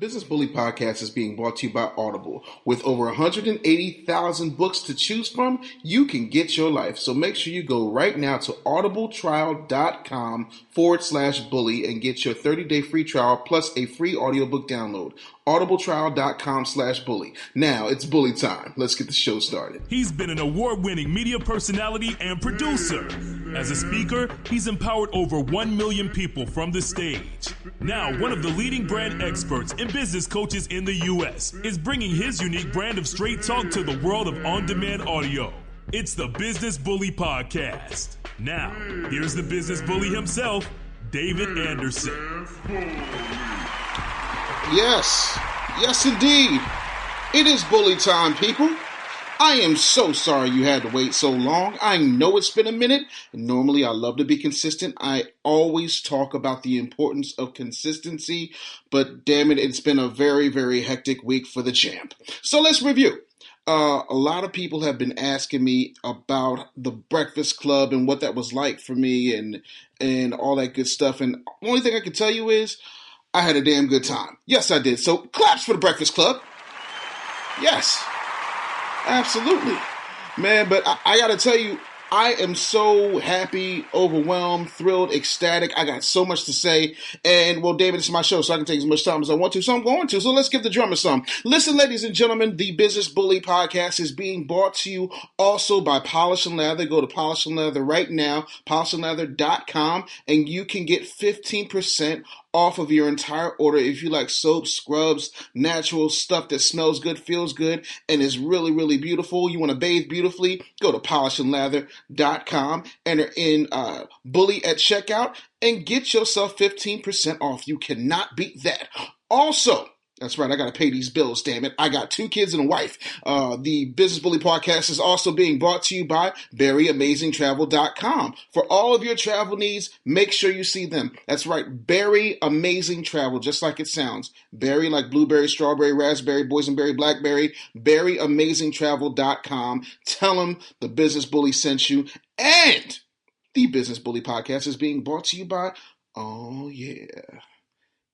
Business Bully Podcast is being brought to you by Audible. With over 180,000 books to choose from, you can get your life. So make sure you go right now to audibletrial.com/bully and get your 30-day free trial plus a free audiobook download. audibletrial.com/bully. Now it's bully time. Let's get the show started. He's been an award-winning media personality and producer. As a speaker, he's empowered over 1 million people from the stage. Now, one of the leading brand experts and business coaches in the U.S. is bringing his unique brand of straight talk to the world of on-demand audio. It's the Business Bully Podcast. Now, here's the Business Bully himself, David Anderson. Yes, indeed. It is bully time, people. I am so sorry you had to wait so long. I know it's been a minute. Normally, I love to be consistent. I always talk about the importance of consistency, but damn it, it's been a very, very hectic week for the champ. So let's review. A lot of people have been asking me about the Breakfast Club and what that was like for me and all that good stuff. And the only thing I can tell you is I had a damn good time. Yes, I did. So claps for the Breakfast Club. Yes. Absolutely, man, but I got to tell you, I am so happy, overwhelmed, thrilled, ecstatic. I got so much to say, and, well, David, it's my show, so I can take as much time as I want to, so I'm going to, so let's give the drummer some. Listen, ladies and gentlemen, the Business Bully Podcast is being brought to you also by Polish and Lather. Go to Polish and Lather right now, polishandlather.com, and you can get 15% off of your entire order if you like soap, scrubs, natural stuff that smells good, feels good, and is really, really beautiful. You want to bathe beautifully? Go to polishandlather.com, enter in bully at checkout, and get yourself 15% off. You cannot beat that. Also, that's right, I got to pay these bills, damn it. I got 2 kids and a wife. The Business Bully Podcast is also being brought to you by BerryAmazingTravel.com. For all of your travel needs, make sure you see them. That's right, Berry Amazing Travel, just like it sounds. Berry like blueberry, strawberry, raspberry, boysenberry, blackberry. BerryAmazingTravel.com. Tell them the Business Bully sent you. And the Business Bully Podcast is being brought to you by, oh yeah,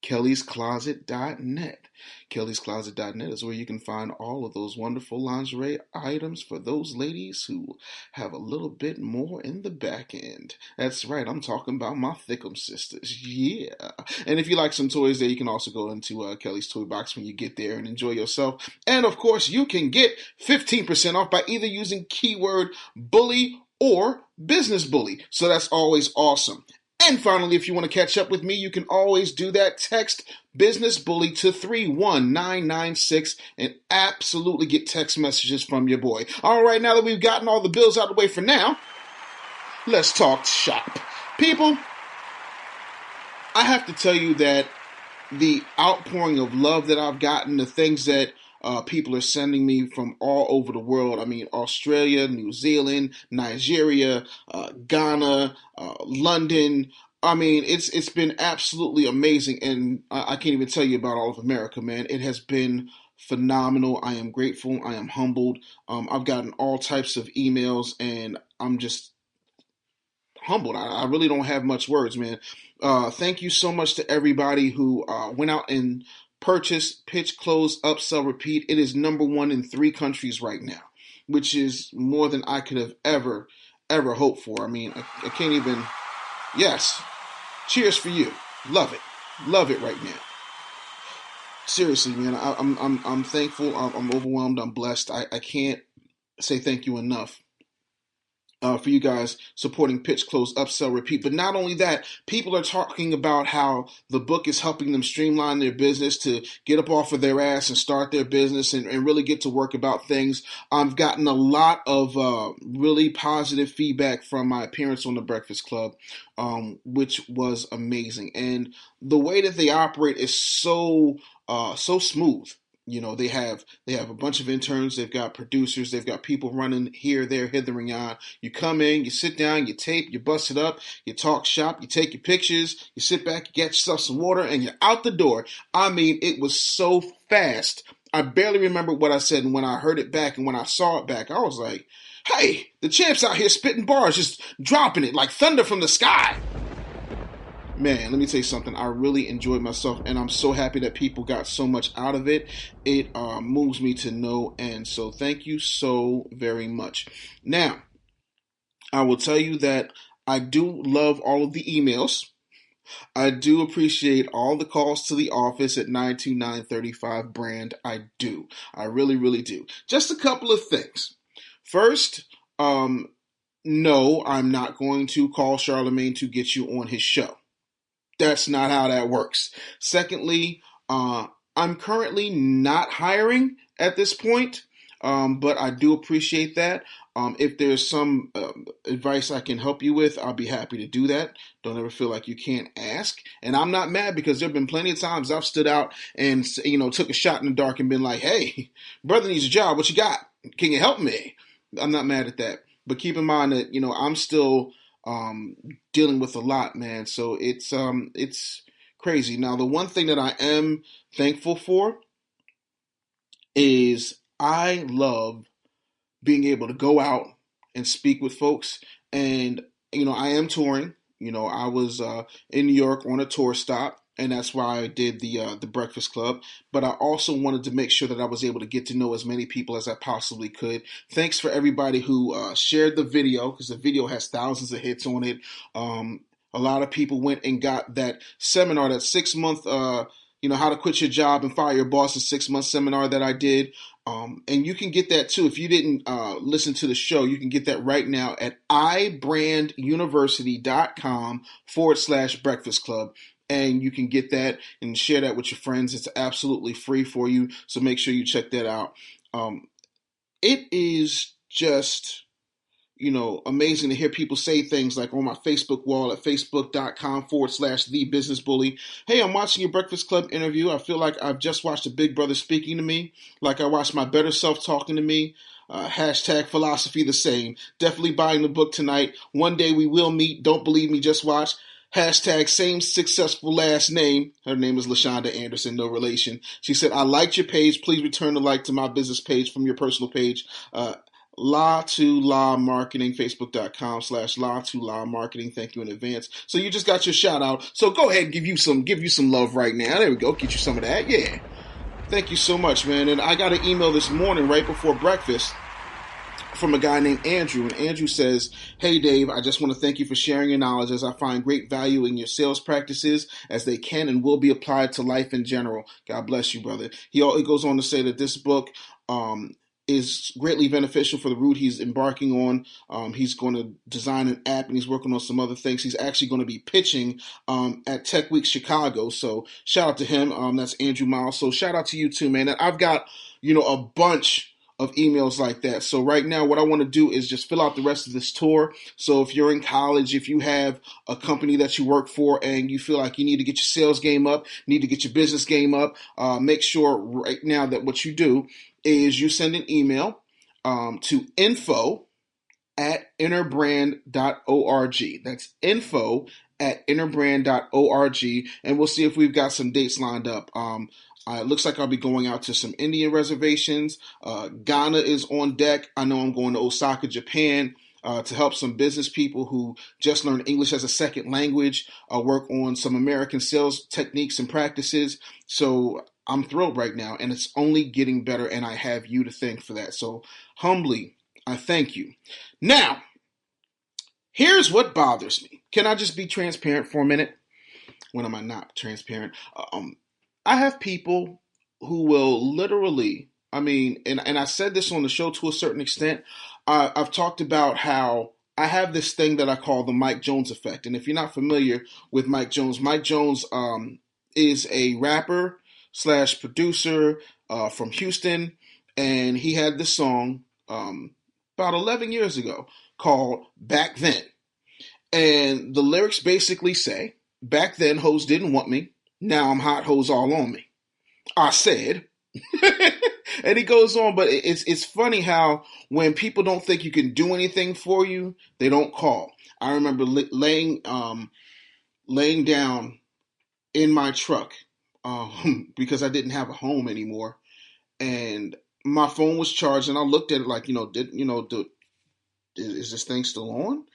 KellysCloset.net. KellysCloset.net is where you can find all of those wonderful lingerie items for those ladies who have a little bit more in the back end. That's right, I'm talking about my Thickum sisters. Yeah. And if you like some toys there, you can also go into Kelly's Toy Box when you get there and enjoy yourself. And of course, you can get 15% off by either using keyword bully or business bully. So that's always awesome. And finally, if you want to catch up with me, you can always do that. Text Business Bully to 31996 and absolutely get text messages from your boy. All right, now that we've gotten all the bills out of the way for now, let's talk shop. People, I have to tell you that the outpouring of love that I've gotten, the things that people are sending me from all over the world. I mean, Australia, New Zealand, Nigeria, Ghana, London. I mean, it's been absolutely amazing, and I can't even tell you about all of America, man. It has been phenomenal. I am grateful. I am humbled. I've gotten all types of emails, and I'm just humbled. I really don't have much words, man. Thank you so much to everybody who went out and purchase, pitch, close, upsell, repeat. It is number 1 in 3 countries right now, which is more than I could have ever hoped for. I mean, I can't even. Yes, cheers for you. Love it right now. Seriously, man, I'm thankful. I'm overwhelmed. I'm blessed. I can't say thank you enough. For you guys supporting Pitch, Close, Upsell, Repeat. But not only that, people are talking about how the book is helping them streamline their business to get up off of their ass and start their business and really get to work about things. I've gotten a lot of really positive feedback from my appearance on The Breakfast Club, which was amazing. And the way that they operate is so smooth. You know, they have a bunch of interns, they've got producers, they've got people running here, there, hither, and yon. You come in, you sit down, you tape, you bust it up, you talk shop, you take your pictures, you sit back, you get yourself some water, and you're out the door. I mean, it was so fast. I barely remember what I said, and when I heard it back and when I saw it back, I was like, hey, the champ's out here spitting bars, just dropping it like thunder from the sky. Man, let me tell you something. I really enjoyed myself, and I'm so happy that people got so much out of it. It moves me to no end. So thank you so very much. Now, I will tell you that I do love all of the emails. I do appreciate all the calls to the office at 929-35 brand. I do. I really, really do. Just a couple of things. First, no, I'm not going to call Charlemagne to get you on his show. That's not how that works. Secondly, I'm currently not hiring at this point, but I do appreciate that. If there's some advice I can help you with, I'll be happy to do that. Don't ever feel like you can't ask. And I'm not mad because there have been plenty of times I've stood out and took a shot in the dark and been like, "Hey, brother needs a job. What you got? Can you help me?" I'm not mad at that. But keep in mind that I'm still dealing with a lot, man. So it's crazy. Now, the one thing that I am thankful for is I love being able to go out and speak with folks. And I am touring. I was in New York on a tour stop, and that's why I did the Breakfast Club. But I also wanted to make sure that I was able to get to know as many people as I possibly could. Thanks for everybody who shared the video, because the video has thousands of hits on it. A lot of people went and got that seminar, that 6-month, how to quit your job and fire your boss in 6 months seminar that I did. And you can get that too. If you didn't listen to the show, you can get that right now at ibranduniversity.com/breakfast club. And you can get that and share that with your friends. It's absolutely free for you. So make sure you check that out. It is just amazing to hear people say things like on my Facebook wall at facebook.com/thebusinessbully. Hey, I'm watching your Breakfast Club interview. I feel like I've just watched a big brother speaking to me, like I watched my better self talking to me. Hashtag philosophy the same. Definitely buying the book tonight. One day we will meet. Don't believe me, just watch. Hashtag same successful last name. Her name is LaShonda Anderson, no relation. She said, I liked your page. Please return the like to my business page from your personal page. La to La Marketing, facebook.com/La to La Marketing. Thank you in advance. So you just got your shout out. So go ahead and give you some love right now. There we go. Get you some of that. Yeah. Thank you so much, man. And I got an email this morning right before breakfast from a guy named Andrew. And Andrew says, hey, Dave, I just want to thank you for sharing your knowledge as I find great value in your sales practices as they can and will be applied to life in general. God bless you, brother. He goes on to say that this book is greatly beneficial for the route he's embarking on. He's going to design an app and he's working on some other things. He's actually going to be pitching at Tech Week Chicago. So shout out to him. That's Andrew Miles. So shout out to you too, man. And I've got, a bunch of emails like that. So right now what I want to do is just fill out the rest of this tour. So if you're in college, if you have a company that you work for and you feel like you need to get your sales game up, need to get your business game up, make sure right now that what you do is you send an email to info@innerbrand.org. That's info@innerbrand.org, and we'll see if we've got some dates lined up. It looks like I'll be going out to some Indian reservations. Ghana is on deck. I know I'm going to Osaka, Japan, to help some business people who just learned English as a second language, work on some American sales techniques and practices. So I'm thrilled right now, and it's only getting better, and I have you to thank for that. So humbly, I thank you. Now, here's what bothers me. Can I just be transparent for a minute? When am I not transparent? I have people who will literally, and I said this on the show to a certain extent. I've talked about how I have this thing that I call the Mike Jones effect. And if you're not familiar with Mike Jones is a rapper / producer from Houston, and he had this song about 11 years ago called Back Then. And the lyrics basically say, back then hoes didn't want me, now I'm hot, hoes all on me. I said. And he goes on, but it's funny how when people don't think you can do anything for you, they don't call. I remember laying down in my truck because I didn't have a home anymore, and my phone was charged, and I looked at it like, is this thing still on?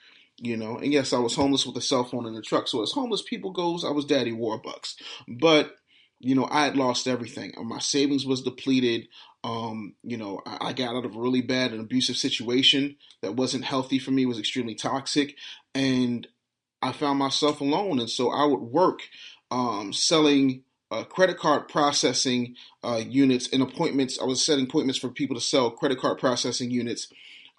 And yes, I was homeless with a cell phone in the truck. So as homeless people goes, I was Daddy Warbucks. But I had lost everything. My savings was depleted. I got out of a really bad and abusive situation that wasn't healthy for me, was extremely toxic, and I found myself alone. And so I would work selling credit card processing units and appointments. I was setting appointments for people to sell credit card processing units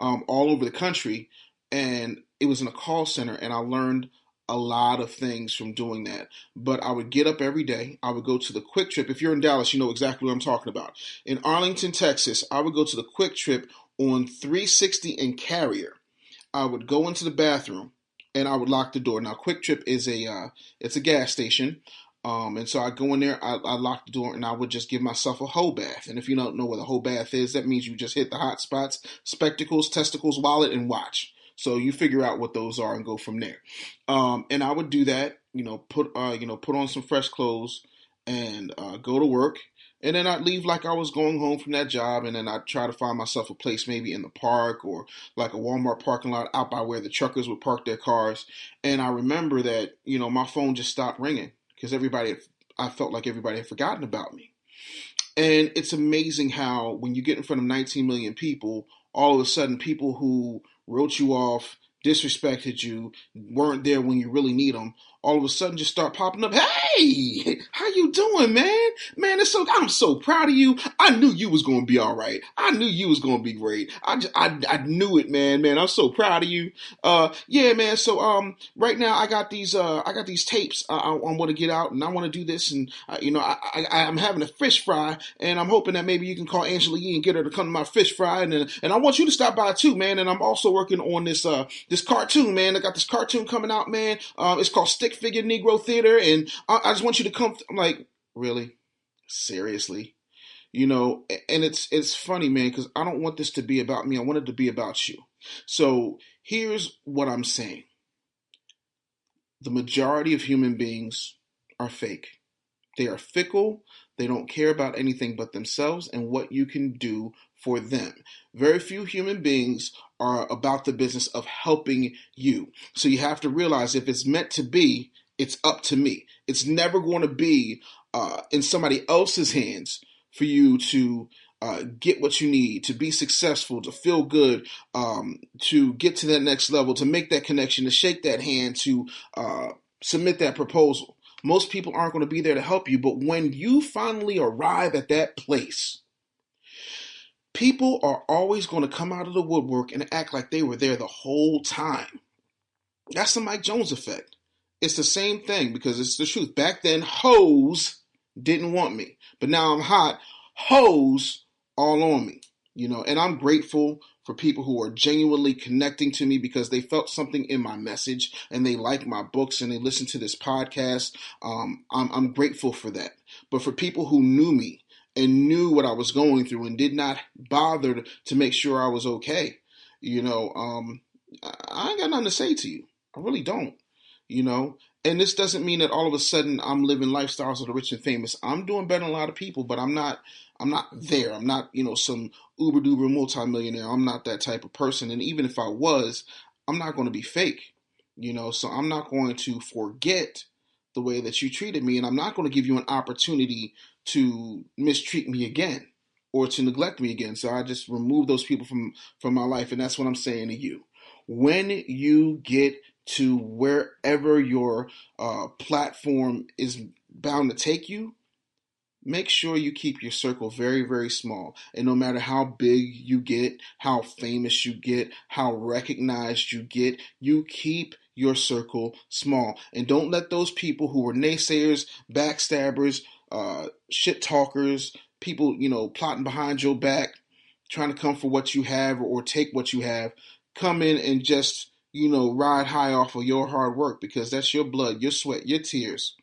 all over the country. And it was in a call center, and I learned a lot of things from doing that. But I would get up every day. I would go to the Quick Trip. If you're in Dallas, you know exactly what I'm talking about. In Arlington, Texas, I would go to the Quick Trip on 360 and Carrier. I would go into the bathroom and I would lock the door. Now, Quick Trip is it's a gas station. And so I go in there, I lock the door, and I would just give myself a hoe bath. And if you don't know what a hoe bath is, that means you just hit the hot spots: spectacles, testicles, wallet, and watch. So you figure out what those are and go from there. And I would do that, put on some fresh clothes and go to work. And then I'd leave like I was going home from that job, and then I'd try to find myself a place maybe in the park or like a Walmart parking lot out by where the truckers would park their cars. And I remember that, my phone just stopped ringing because I felt like everybody had forgotten about me. And it's amazing how when you get in front of 19 million people, all of a sudden people who wrote you off, disrespected you, weren't there when you really need them, all of a sudden just start popping up. Hey, how you doing, man? Man, I'm so proud of you. I knew you was gonna be all right. I knew you was gonna be great. I knew it, man. Man, I'm so proud of you. Yeah, man. So right now I got these tapes. I want to get out and I want to do this, and I'm having a fish fry, and I'm hoping that maybe you can call Angela Yee and get her to come to my fish fry, and I want you to stop by too, man. And I'm also working on this cartoon, man. I got this cartoon coming out, man. It's called Stick Figure Negro Theater, and I just want you to come. I'm like, really? Seriously? And it's funny, man, because I don't want this to be about me. I want it to be about you. So here's what I'm saying. The majority of human beings are fake. They are fickle. They don't care about anything but themselves and what you can do for them. Very few human beings are about the business of helping you. So you have to realize if it's meant to be, it's up to me. It's never going to be in somebody else's hands for you to get what you need, to be successful, to feel good, to get to that next level, to make that connection, to shake that hand, to submit that proposal. Most people aren't going to be there to help you, but when you finally arrive at that place, people are always going to come out of the woodwork and act like they were there the whole time. That's the Mike Jones effect. It's the same thing because it's the truth. Back then, hoes didn't want me, but now I'm hot. Hoes all on me, and I'm grateful for people who are genuinely connecting to me because they felt something in my message and they like my books and they listen to this podcast. I'm grateful for that. But for people who knew me and knew what I was going through and did not bother to make sure I was okay, I ain't got nothing to say to you. I really don't, And this doesn't mean that all of a sudden I'm living lifestyles of the rich and famous. I'm doing better than a lot of people, but I'm not there. I'm not, some uber duper multimillionaire. I'm not that type of person. And even if I was, I'm not going to be fake, so I'm not going to forget the way that you treated me. And I'm not going to give you an opportunity to mistreat me again or to neglect me again. So I just remove those people from my life. And that's what I'm saying to you. When you get to wherever your platform is bound to take you, make sure you keep your circle very, very small. And no matter how big you get, how famous you get, how recognized you get, you keep your circle small. And don't let those people who are naysayers, backstabbers, shit talkers, people, plotting behind your back, trying to come for what you have or take what you have, come in and just, ride high off of your hard work, because that's your blood, your sweat, your tears,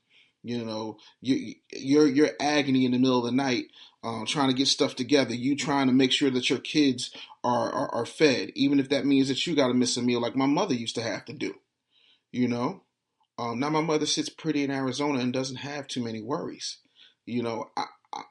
your agony in the middle of the night, trying to get stuff together, you trying to make sure that your kids are fed, even if that means that you got to miss a meal like my mother used to have to do, Now my mother sits pretty in Arizona and doesn't have too many worries.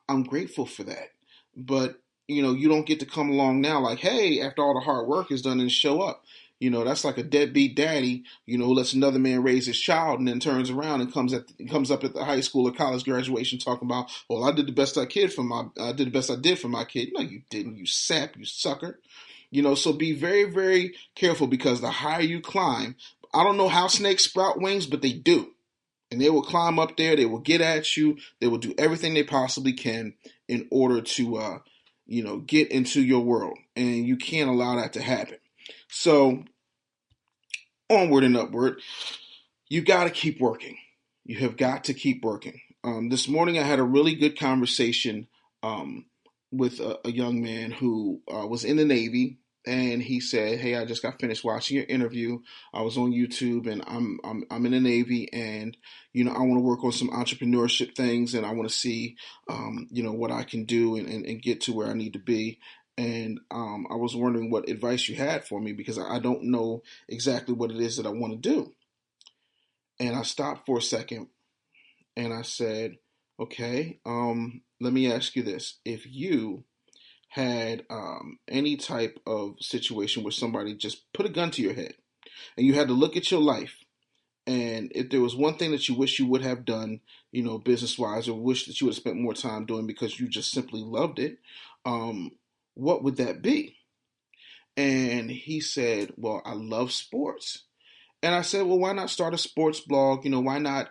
I'm grateful for that. But, you don't get to come along now like, hey, after all the hard work is done and show up. That's like a deadbeat daddy, who lets another man raise his child and then turns around and comes up at the high school or college graduation talking about, well, I did the best I did for my kid. No, you didn't, you sap, you sucker. So be very, very careful, because the higher you climb, I don't know how snakes sprout wings, but they do. And they will climb up there, they will get at you, they will do everything they possibly can in order to, get into your world. And you can't allow that to happen. So, onward and upward, you got to keep working. You have got to keep working. This morning I had a really good conversation with a young man who was in the Navy, and he said, "Hey, I just got finished watching your interview. I was on YouTube, and I'm in the Navy, and I want to work on some entrepreneurship things, and I want to see what I can do and get to where I need to be." And I was wondering what advice you had for me, because I don't know exactly what it is that I want to do. And I stopped for a second and I said, okay, let me ask you this. If you had any type of situation where somebody just put a gun to your head and you had to look at your life, and if there was one thing that you wish you would have done, business wise, or wish that you would have spent more time doing because you just simply loved it, what would that be? And he said, well, I love sports. And I said, well, why not start a sports blog? Why not,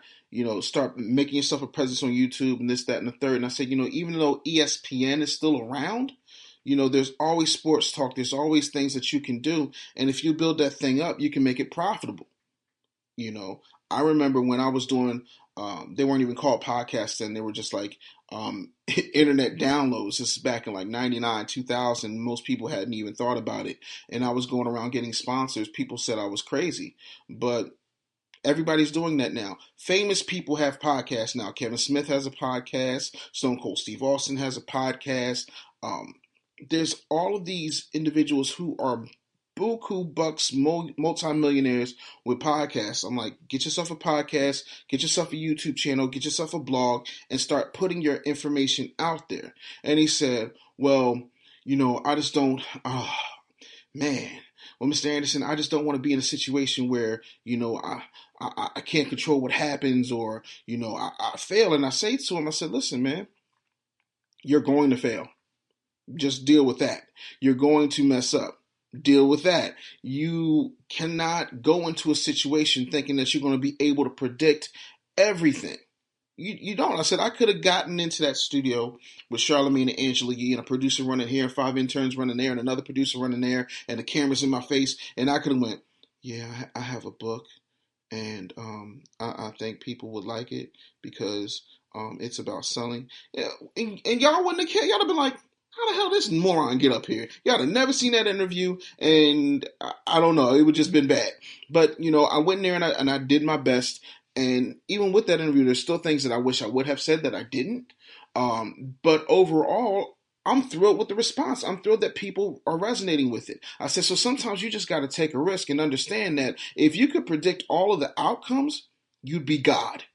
start making yourself a presence on YouTube and this, that, and the third. And I said, even though ESPN is still around, there's always sports talk. There's always things that you can do. And if you build that thing up, you can make it profitable. I remember when I was doing, they weren't even called podcasts then. They were just like internet downloads. This is back in like 99, 2000. Most people hadn't even thought about it. And I was going around getting sponsors. People said I was crazy. But everybody's doing that now. Famous people have podcasts now. Kevin Smith has a podcast. Stone Cold Steve Austin has a podcast. There's all of these individuals who are buku bucks, multimillionaires with podcasts. I'm like, get yourself a podcast, get yourself a YouTube channel, get yourself a blog, and start putting your information out there. And he said, well, I just don't, man. Well, Mr. Anderson, I just don't want to be in a situation where, I can't control what happens, or, I fail. And I say to him, I said, listen, man, you're going to fail. Just deal with that. You're going to mess up. Deal with that. You cannot go into a situation thinking that you're going to be able to predict everything. You don't. I said I could have gotten into that studio with Charlamagne and Angela Yee, and a producer running here, 5 interns running there, and another producer running there, and the camera's in my face, and I could have went, yeah, I have a book, and I think people would like it because it's about selling. Yeah, and y'all wouldn't have cared. Y'all have been like, how the hell this moron get up here? Y'all have never seen that interview, and I don't know. It would just been bad. But, I went in there and I did my best. And even with that interview, there's still things that I wish I would have said that I didn't. But overall, I'm thrilled with the response. I'm thrilled that people are resonating with it. I said, so sometimes you just got to take a risk and understand that if you could predict all of the outcomes, you'd be God.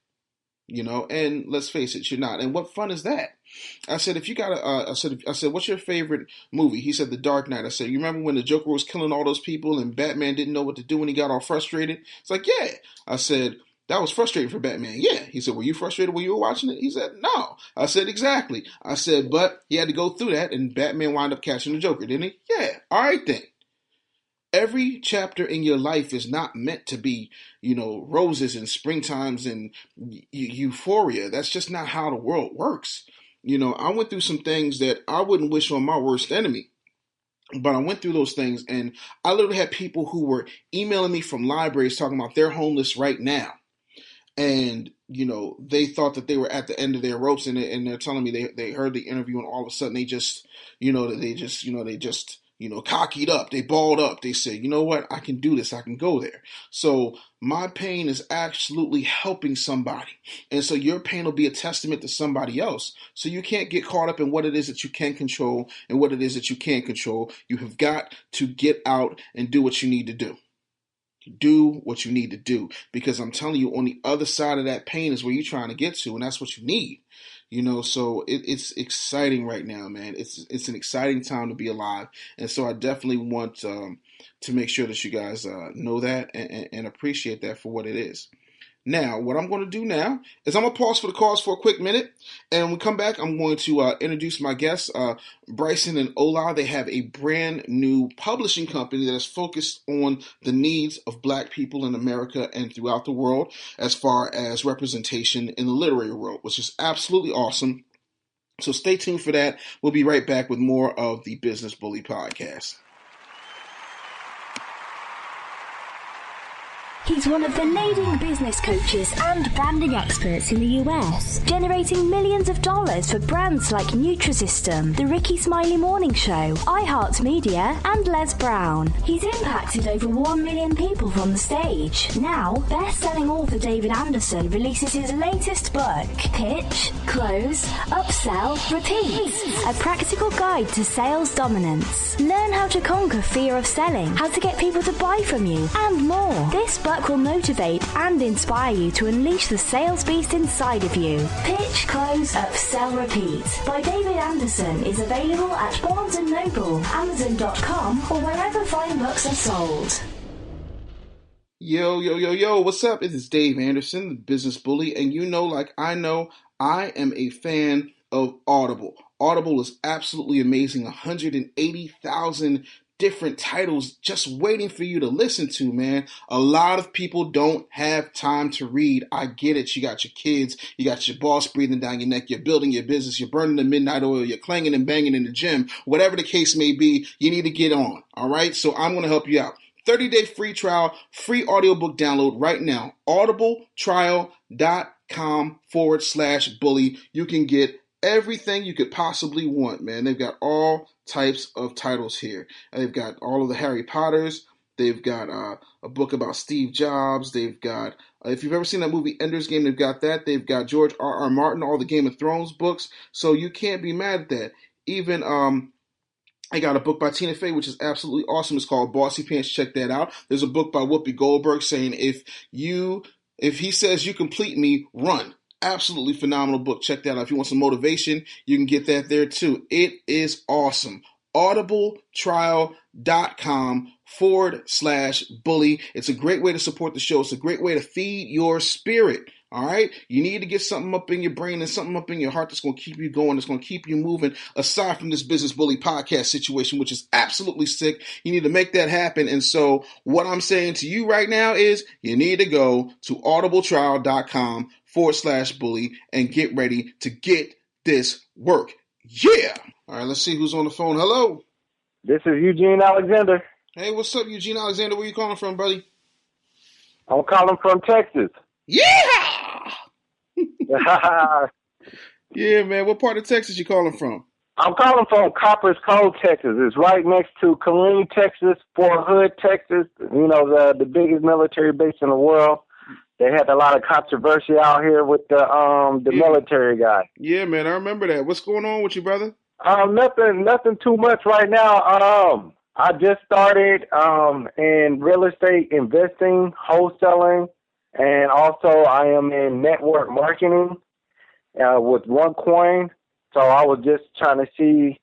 And let's face it, you're not. And what fun is that? I said, if you got I said, what's your favorite movie? He said, The Dark Knight. I said, you remember when the Joker was killing all those people and Batman didn't know what to do when he got all frustrated? It's like, yeah. I said, that was frustrating for Batman. Yeah. He said, were you frustrated when you were watching it? He said, no. I said, exactly. I said, but he had to go through that, and Batman wound up catching the Joker, didn't he? Yeah. All right then. Every chapter in your life is not meant to be, roses and springtimes and euphoria. That's just not how the world works. I went through some things that I wouldn't wish on my worst enemy. But I went through those things, and I literally had people who were emailing me from libraries talking about they're homeless right now. And, they thought that they were at the end of their ropes, and they're telling me they heard the interview, and all of a sudden they just cockied up. They balled up. They said, you know what? I can do this. I can go there. So my pain is absolutely helping somebody. And so your pain will be a testament to somebody else. So you can't get caught up in what it is that you can control and what it is that you can't control. You have got to get out and do what you need to do. Do what you need to do, because I'm telling you, on the other side of that pain is where you're trying to get to, and that's what you need. So it's exciting right now, man. It's an exciting time to be alive, and so I definitely want to make sure that you guys know that and appreciate that for what it is. Now, what I'm going to do now is I'm going to pause for the cause for a quick minute. And when we come back, I'm going to introduce my guests, Bryson and Ola. They have a brand new publishing company that is focused on the needs of Black people in America and throughout the world as far as representation in the literary world, which is absolutely awesome. So stay tuned for that. We'll be right back with more of the Business Bully Podcast. He's one of the leading business coaches and branding experts in the US, generating millions of dollars for brands like Nutrisystem, The Ricky Smiley Morning Show, iHeartMedia, and Les Brown. He's impacted over 1 million people from the stage. Now, best-selling author David Anderson releases his latest book, Pitch, Close, Upsell, Repeat, a practical guide to sales dominance. Learn how to conquer fear of selling, how to get people to buy from you, and more. This book will motivate and inspire you to unleash the sales beast inside of you. Pitch, Close, Upsell, Repeat by David Anderson is available at Barnes & Noble, Amazon.com, or wherever fine books are sold. Yo, what's up? It is Dave Anderson, the Business Bully, and you know, like I know, I am a fan of Audible. Audible is absolutely amazing. 180,000 different titles just waiting for you to listen to, man. A lot of people don't have time to read. I get it. You got your kids, you got your boss breathing down your neck, you're building your business, you're burning the midnight oil, you're clanging and banging in the gym. Whatever the case may be, you need to get on, all right? So I'm going to help you out. 30-day free trial, free audiobook download right now. audibletrial.com/bully. You can get everything you could possibly want, man. They've got all types of titles here. They've got all of the Harry Potters. They've got a book about Steve Jobs. They've got, if you've ever seen that movie Ender's Game, they've got that. They've got George R.R. Martin, all the Game of Thrones books. So you can't be mad at that. Even I got a book by Tina Fey, which is absolutely awesome. It's called Bossy Pants. Check that out. There's a book by Whoopi Goldberg saying, if he says you complete me, run. Absolutely phenomenal book. Check that out. If you want some motivation, you can get that there too. It is awesome. audibletrial.com/bully. It's a great way to support the show. It's a great way to feed your spirit. All right? You need to get something up in your brain and something up in your heart that's going to keep you going, that's going to keep you moving, aside from this Business Bully podcast situation, which is absolutely sick. You need to make that happen. And so what I'm saying to you right now is you need to go to audibletrial.com/bully and get ready to get this work. Yeah. All right, let's see who's on the phone. Hello. This is Eugene Alexander. Hey, what's up, Eugene Alexander? Where you calling from, buddy? I'm calling from Texas. Yeah. Yeah, man. What part of Texas you calling from? I'm calling from Coppers Cove, Texas. It's right next to Killeen, Texas, Fort Hood, Texas. You know, the biggest military base in the world. They had a lot of controversy out here with the military guy. Yeah, man. I remember that. What's going on with you, brother? Nothing too much right now. I just started in real estate investing, wholesaling, and also I am in network marketing with OneCoin. So I was just trying to see,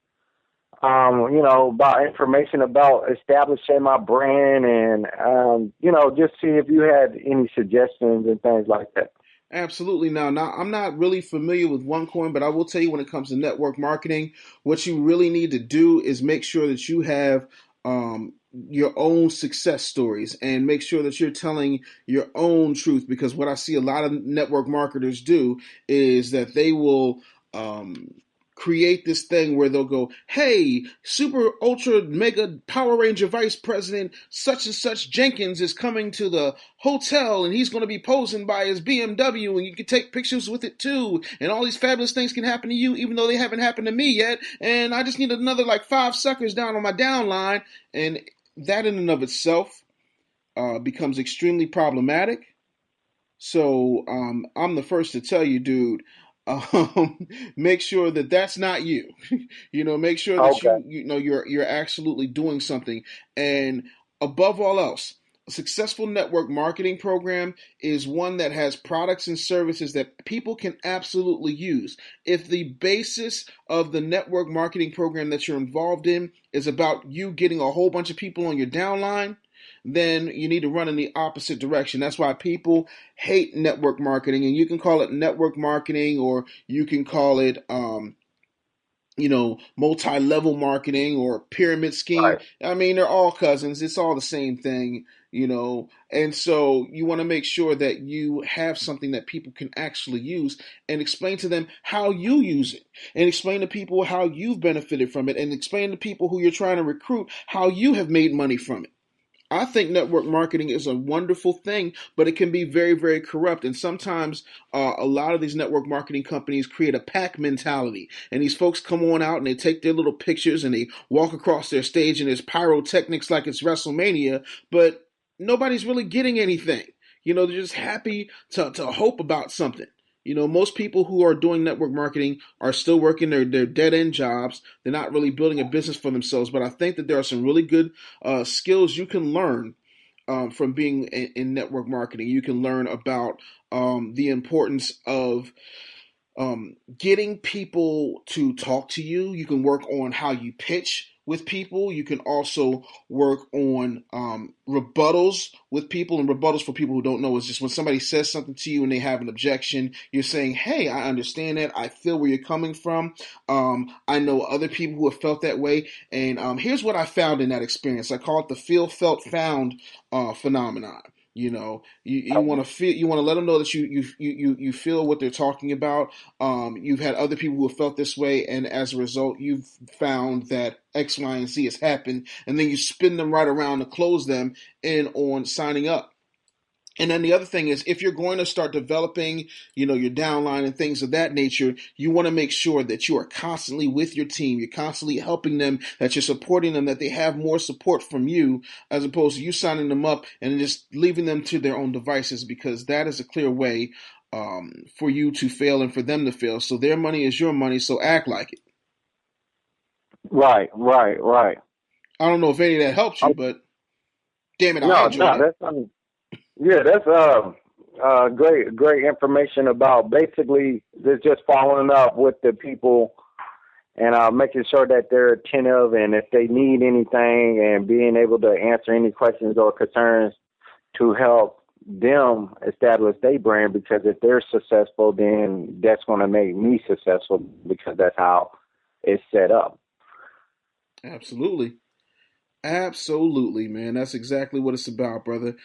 about information about establishing my brand and, just see if you had any suggestions and things like that. Absolutely. Now, I'm not really familiar with OneCoin, but I will tell you when it comes to network marketing, what you really need to do is make sure that you have your own success stories and make sure that you're telling your own truth, because what I see a lot of network marketers do is that they will create this thing where they'll go, hey, super ultra mega Power Ranger Vice President such and such Jenkins is coming to the hotel and he's going to be posing by his BMW and you can take pictures with it too, and all these fabulous things can happen to you even though they haven't happened to me yet, and I just need another like 5 suckers down on my downline. And that in and of itself becomes extremely problematic. So I'm the first to tell you, dude, make sure that that's not you. Make sure that you're absolutely doing something. And above all else, A successful network marketing program is one that has products and services that people can absolutely use. If the basis of the network marketing program that you're involved in is about you getting a whole bunch of people on your downline, then you need to run in the opposite direction. That's why people hate network marketing, and you can call it network marketing, or you can call it multi-level marketing or pyramid scheme. Right. I mean, they're all cousins. It's all the same thing, And so you want to make sure that you have something that people can actually use, and explain to them how you use it, and explain to people how you've benefited from it, and explain to people who you're trying to recruit how you have made money from it. I think network marketing is a wonderful thing, but it can be very, very corrupt. And sometimes a lot of these network marketing companies create a pack mentality. And these folks come on out and they take their little pictures and they walk across their stage and there's pyrotechnics like it's WrestleMania, but nobody's really getting anything. They're just happy to hope about something. Most people who are doing network marketing are still working their dead-end jobs. They're not really building a business for themselves. But I think that there are some really good skills you can learn from being in network marketing. You can learn about the importance of getting people to talk to you. You can work on how you pitch with people. You can also work on rebuttals with people. And rebuttals, for people who don't know, is just when somebody says something to you and they have an objection, you're saying, hey, I understand that. I feel where you're coming from. I know other people who have felt that way. And here's what I found in that experience. I call it the feel, felt, found phenomenon. You want to feel, you want to let them know that you feel what they're talking about. You've had other people who have felt this way, and as a result, you've found that X, Y, and Z has happened, and then you spin them right around to close them in on signing up. And then the other thing is, if you're going to start developing, your downline and things of that nature, you want to make sure that you are constantly with your team. You're constantly helping them, that you're supporting them, that they have more support from you, as opposed to you signing them up and just leaving them to their own devices, because that is a clear way for you to fail and for them to fail. So their money is your money, so act like it. Right. I don't know if any of that helps you, but damn it, I No, enjoyed it. That's great information about basically just following up with the people and making sure that they're attentive, and if they need anything, and being able to answer any questions or concerns to help them establish their brand, because if they're successful, then that's going to make me successful, because that's how it's set up. Absolutely, man. That's exactly what it's about, brother.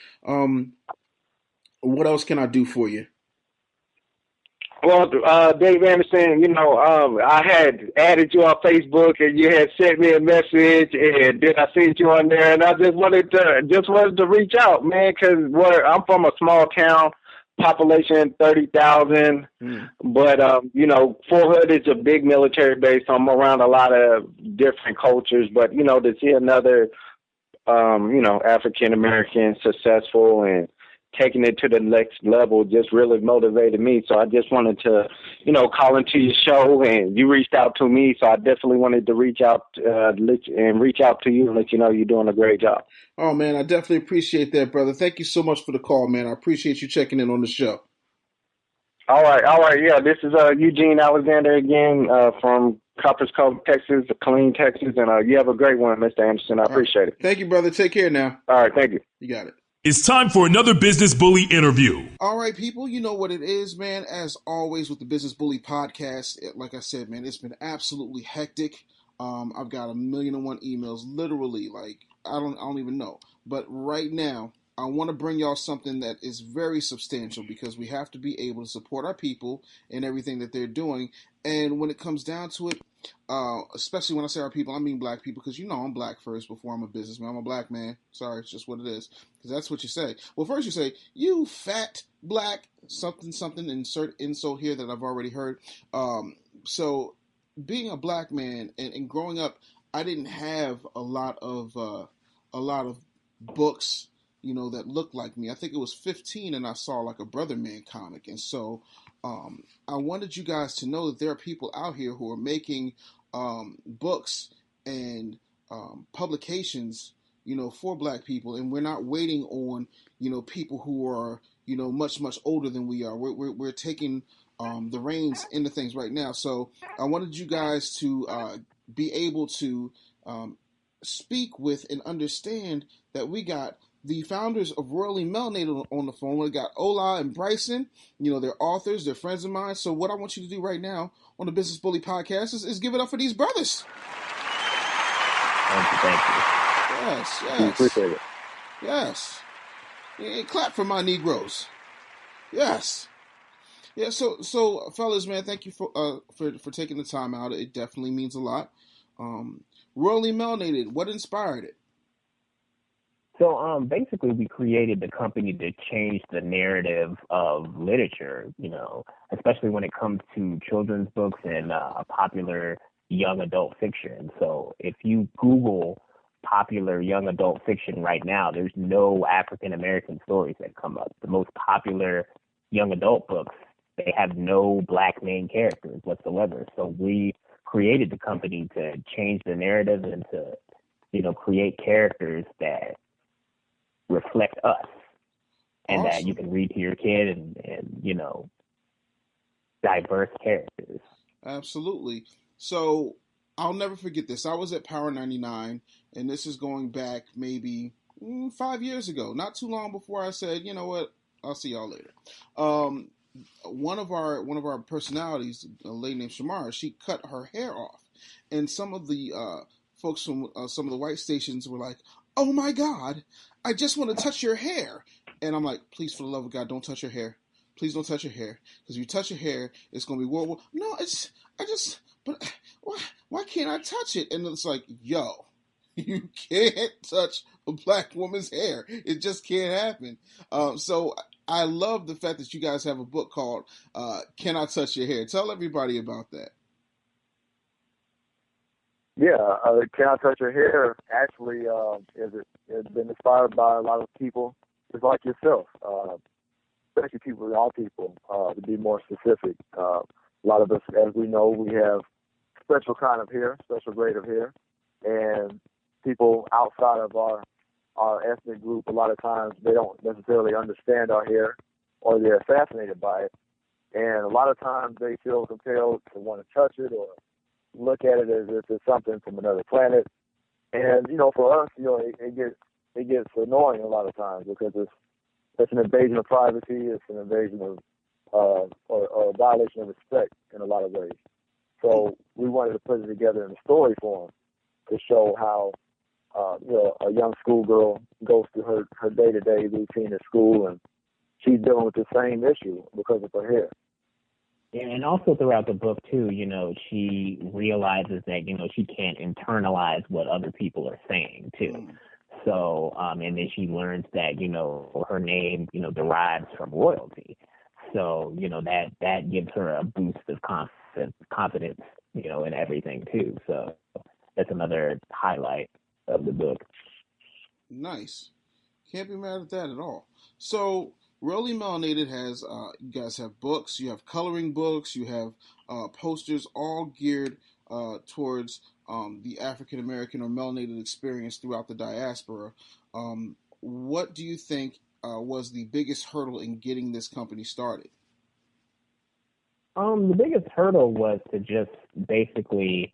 What else can I do for you? Well, Dave Anderson, I had added you on Facebook, and you had sent me a message, and then I seen you on there, and I just wanted to reach out, man, because I'm from a small town, population 30,000, but Fort Hood is a big military base, so I'm around a lot of different cultures, but to see another African American successful and taking it to the next level just really motivated me. So I just wanted to, call into your show, and you reached out to me. So I definitely wanted to reach out to you and let you know you're doing a great job. Oh, man, I definitely appreciate that, brother. Thank you so much for the call, man. I appreciate you checking in on the show. All right. Yeah, this is Eugene Alexander again from Copper's Cove, Texas, Killeen, Texas. And you have a great one, Mr. Anderson. I appreciate it. Thank you, brother. Take care now. All right, thank you. You got it. It's time for another Business Bully interview. All right, people, you know what it is, man. As always with the Business Bully podcast, like I said, man, it's been absolutely hectic. I've got 1,000,001 emails, literally, like I don't even know. But right now, I want to bring y'all something that is very substantial, because we have to be able to support our people in everything that they're doing. And when it comes down to it, especially when I say our people, I mean black people, because I'm black first before I'm a businessman. I'm a black man. Sorry, it's just what it is, because that's what you say. Well, first you say, you fat black something, insert insult here that I've already heard. So being a black man and growing up, I didn't have a lot of books, that looked like me. I think it was 15 and I saw like a Brother Man comic. And so I wanted you guys to know that there are people out here who are making books and publications for Black people, and we're not waiting on, people who are, much much older than we are. We're taking the reins into things right now. So I wanted you guys to be able to speak with and understand that we got the founders of Royally Melanated on the phone. We got Ola and Bryson. They're authors, they're friends of mine. So what I want you to do right now on the Business Bully podcast is give it up for these brothers. Thank you. Yes. Appreciate it. Yes. Yeah, clap for my Negroes. Yes. Yeah. So fellas, man, thank you for taking the time out. It definitely means a lot. Royally Melanated, what inspired it? So basically, we created the company to change the narrative of literature, especially when it comes to children's books and popular young adult fiction. So if you Google popular young adult fiction right now, there's no African American stories that come up. The most popular young adult books, they have no Black main characters whatsoever. So we created the company to change the narrative and to, create characters that reflect us and Awesome. that you can read to your kid and diverse characters. Absolutely. So I'll never forget this. I was at Power 99, and this is going back maybe 5 years ago, not too long before I said, you know what, I'll see y'all later. One of our personalities, a lady named Shamara, she cut her hair off, and some of the folks from some of the white stations were like, "Oh my God, I just want to touch your hair," and I'm like, "Please, for the love of God, don't touch your hair. Please don't touch your hair, because if you touch your hair, it's gonna be war. No, but why can't I touch it?" And it's like, yo, you can't touch a Black woman's hair. It just can't happen. So I love the fact that you guys have a book called "Can I Touch Your Hair?" Tell everybody about that. Yeah, Can I Touch Your Hair actually has been inspired by a lot of people just like yourself, especially all people, to be more specific. A lot of us, as we know, we have special kind of hair, special grade of hair, and people outside of our ethnic group, a lot of times they don't necessarily understand our hair, or they're fascinated by it, and a lot of times they feel compelled to want to touch it or look at it as if it's something from another planet. And for us, it gets annoying a lot of times because it's an invasion of privacy, it's an invasion of or a violation of respect in a lot of ways. So we wanted to put it together in a story form to show how a young schoolgirl goes through her day-to-day routine at school, and she's dealing with the same issue because of her hair. And also throughout the book, too, she realizes that, she can't internalize what other people are saying, too. So, and then she learns that, her name, derives from royalty. So, that gives her a boost of confidence, in everything, too. So that's another highlight of the book. Nice. Can't be mad at that at all. So Royally Melanated has, you guys have books, you have coloring books, you have posters, all geared towards the African American or melanated experience throughout the diaspora. What do you think was the biggest hurdle in getting this company started? The biggest hurdle was to just basically,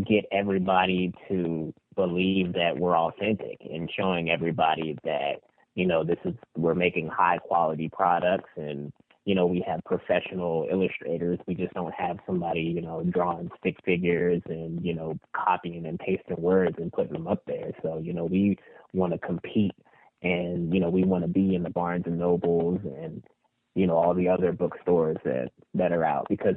get everybody to believe that we're authentic and showing everybody that, we're making high quality products and, we have professional illustrators. We just don't have somebody, drawing stick figures and, copying and pasting words and putting them up there. So, we want to compete and, we want to be in the Barnes and Nobles and, all the other bookstores that are out. Because,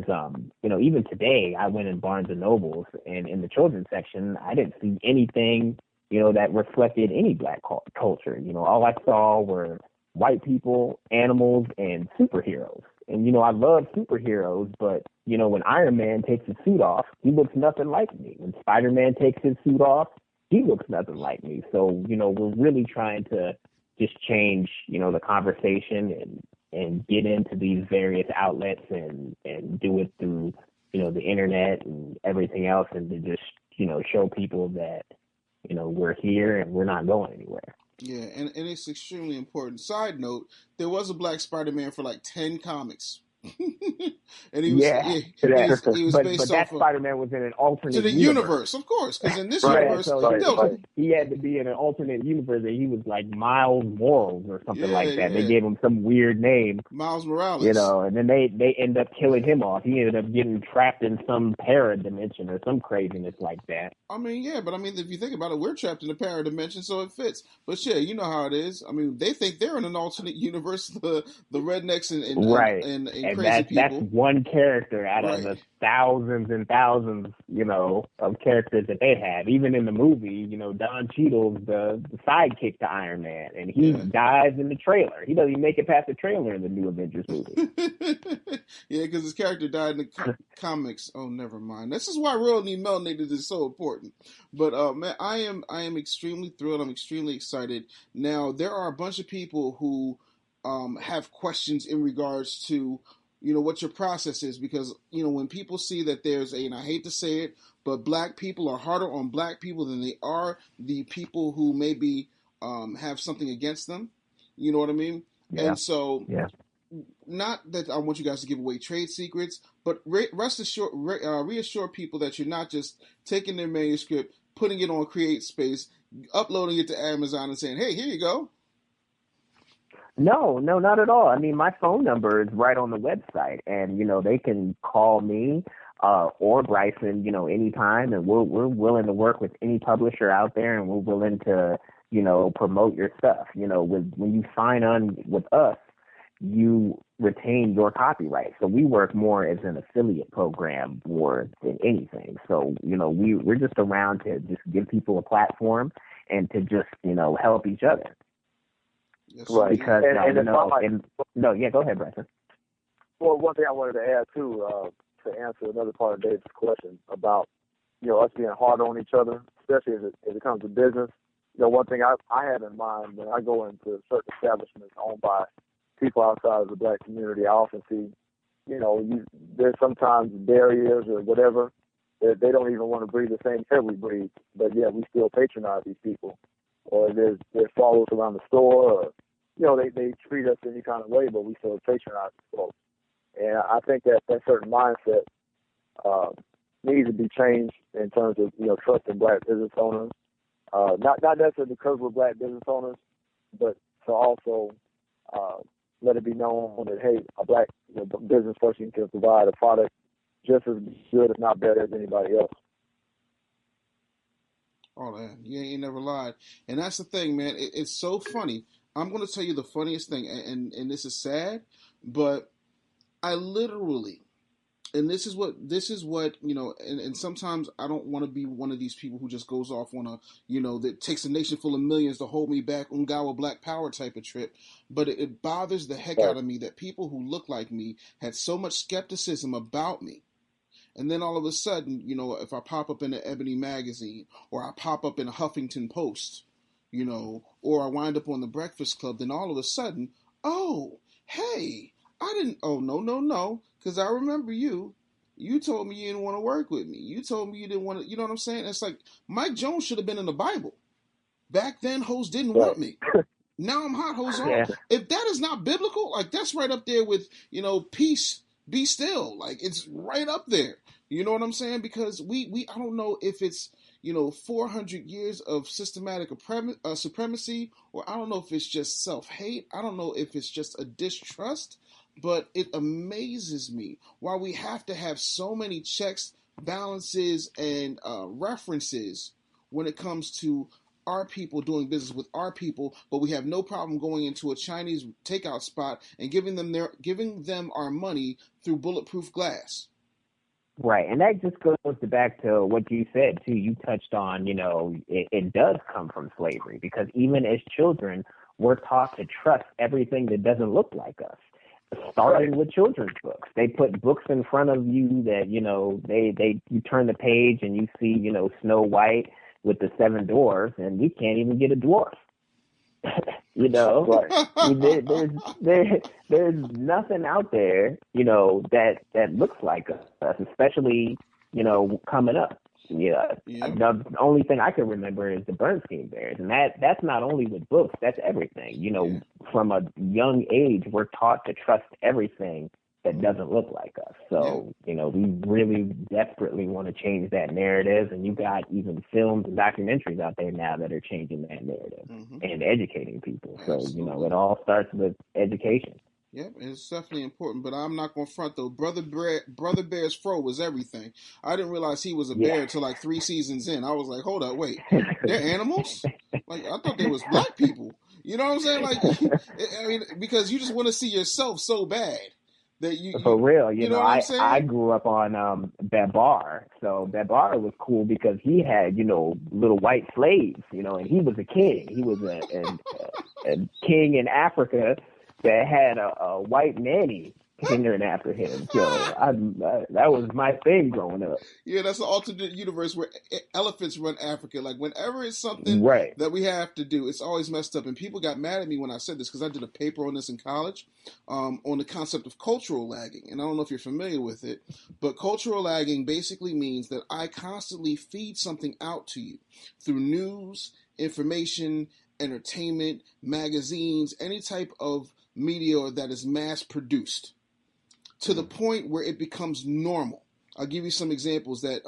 even today I went in Barnes and Nobles and in the children's section, I didn't see anything, that reflected any Black culture. All I saw were white people, animals, and superheroes. And, I love superheroes, but, when Iron Man takes his suit off, he looks nothing like me. When Spider-Man takes his suit off, he looks nothing like me. So, we're really trying to just change, the conversation and get into these various outlets and do it through, the internet and everything else, and to just, show people that, we're here and we're not going anywhere. Yeah, and it's extremely important. Side note, there was a Black Spider-Man for like 10 comics. And he was but based that off of Spider-Man was in an alternate to the universe, of course, because in this universe, he had to be in an alternate universe, and he was like Miles Morales or something like that. Yeah. They gave him some weird name, Miles Morales, and then they end up killing him off. He ended up getting trapped in some paradimension or some craziness like that. I mean, yeah, but I mean, if you think about it, we're trapped in a paradimension, so it fits. But yeah, you know how it is. I mean, they think they're in an alternate universe, the rednecks and right. and and crazy people. That's one character out of the thousands and thousands, of characters that they have. Even in the movie, Don Cheadle's the sidekick to Iron Man, and he dies in the trailer. He doesn't even make it past the trailer in the new Avengers movie. Yeah, because his character died in the comics. Oh, never mind. This is why Rodney Melnated is so important. But man, I am extremely thrilled. I'm extremely excited. Now, there are a bunch of people who have questions in regards to what your process is, because when people see that there's and I hate to say it, but Black people are harder on Black people than they are the people who maybe have something against them. You know what I mean? Yeah. And so, not that I want you guys to give away trade secrets, but rest assured, reassure people that you're not just taking their manuscript, putting it on CreateSpace, uploading it to Amazon, and saying, "Hey, here you go." No, not at all. I mean, my phone number is right on the website, and they can call me or Bryson, anytime, and we're willing to work with any publisher out there, and we're willing to, promote your stuff. When you sign on with us, you retain your copyright. So we work more as an affiliate program more than anything. So we're just around to just give people a platform and to just help each other. Yes, right. Because go ahead, Bryson. Well, one thing I wanted to add too, to answer another part of Dave's question about us being hard on each other, especially as it comes to business. One thing I have in mind when I go into certain establishments owned by people outside of the Black community, I often see, there's sometimes barriers or whatever that they don't even want to breathe the same air we breathe, but yeah, we still patronize these people. Or there's follow-ups around the store, or they treat us any kind of way, but we still patronize the folks. And I think that certain mindset needs to be changed in terms of trusting Black business owners. Not necessarily because we're Black business owners, but to also let it be known that hey, a Black business person can provide a product just as good, if not better, as anybody else. Oh, man, you ain't never lied. And that's the thing, man. It's so funny. I'm going to tell you the funniest thing, and this is sad, but I literally, and this is what, and sometimes I don't want to be one of these people who just goes off on a, that takes a nation full of millions to hold me back, Ungawa Black Power type of trip, but it bothers the heck out of me that people who look like me had so much skepticism about me. And then all of a sudden, if I pop up in an Ebony magazine, or I pop up in a Huffington Post, or I wind up on the Breakfast Club, then all of a sudden, oh, hey, no, because I remember you. You told me you didn't want to work with me. You told me you didn't want to, you know what I'm saying? It's like, Mike Jones should have been in the Bible. Back then, hoes didn't want me. Now I'm hot, hoes on. Yeah. If that is not biblical, like, that's right up there with, peace, be still. Like, it's right up there. You know what I'm saying? Because I don't know if it's, 400 years of systematic supremacy, or I don't know if it's just self-hate. I don't know if it's just a distrust, but it amazes me why we have to have so many checks, balances, and references when it comes to our people doing business with our people, but we have no problem going into a Chinese takeout spot and giving them our money through bulletproof glass. Right, and that just goes back to what you said, too. You touched on, it does come from slavery, because even as children, we're taught to trust everything that doesn't look like us, starting with children's books. They put books in front of you that, you turn the page and you see, Snow White with the 7 dwarfs, and we can't even get a dwarf. There's nothing out there, that looks like us, especially, coming up. The only thing I can remember is the Bernstein Bears, and that's not only with books, that's everything. From a young age, we're taught to trust everything that doesn't look like us. So, we really desperately want to change that narrative, and you got even films and documentaries out there now that are changing that narrative and educating people. Absolutely. So, it all starts with education. Yep, it's definitely important, but I'm not going to front, though. Brother Bear's fro was everything. I didn't realize he was a bear until like 3 seasons in. I was like, hold up, wait, they're animals? Like, I thought they was black people. You know what I'm saying? Like, because you just want to see yourself so bad. For real, you know what I'm saying? I grew up on Babar, so Babar was cool because he had little white slaves, and he was a king. He was a king in Africa that had a white nanny hindering after him. So that was my thing growing up. Yeah, that's an alternate universe where elephants run Africa. Like, whenever it's something that we have to do, it's always messed up. And people got mad at me when I said this because I did a paper on this in college on the concept of cultural lagging. And I don't know if you're familiar with it, but cultural lagging basically means that I constantly feed something out to you through news, information, entertainment, magazines, any type of media that is mass produced to the point where it becomes normal. I'll give you some examples that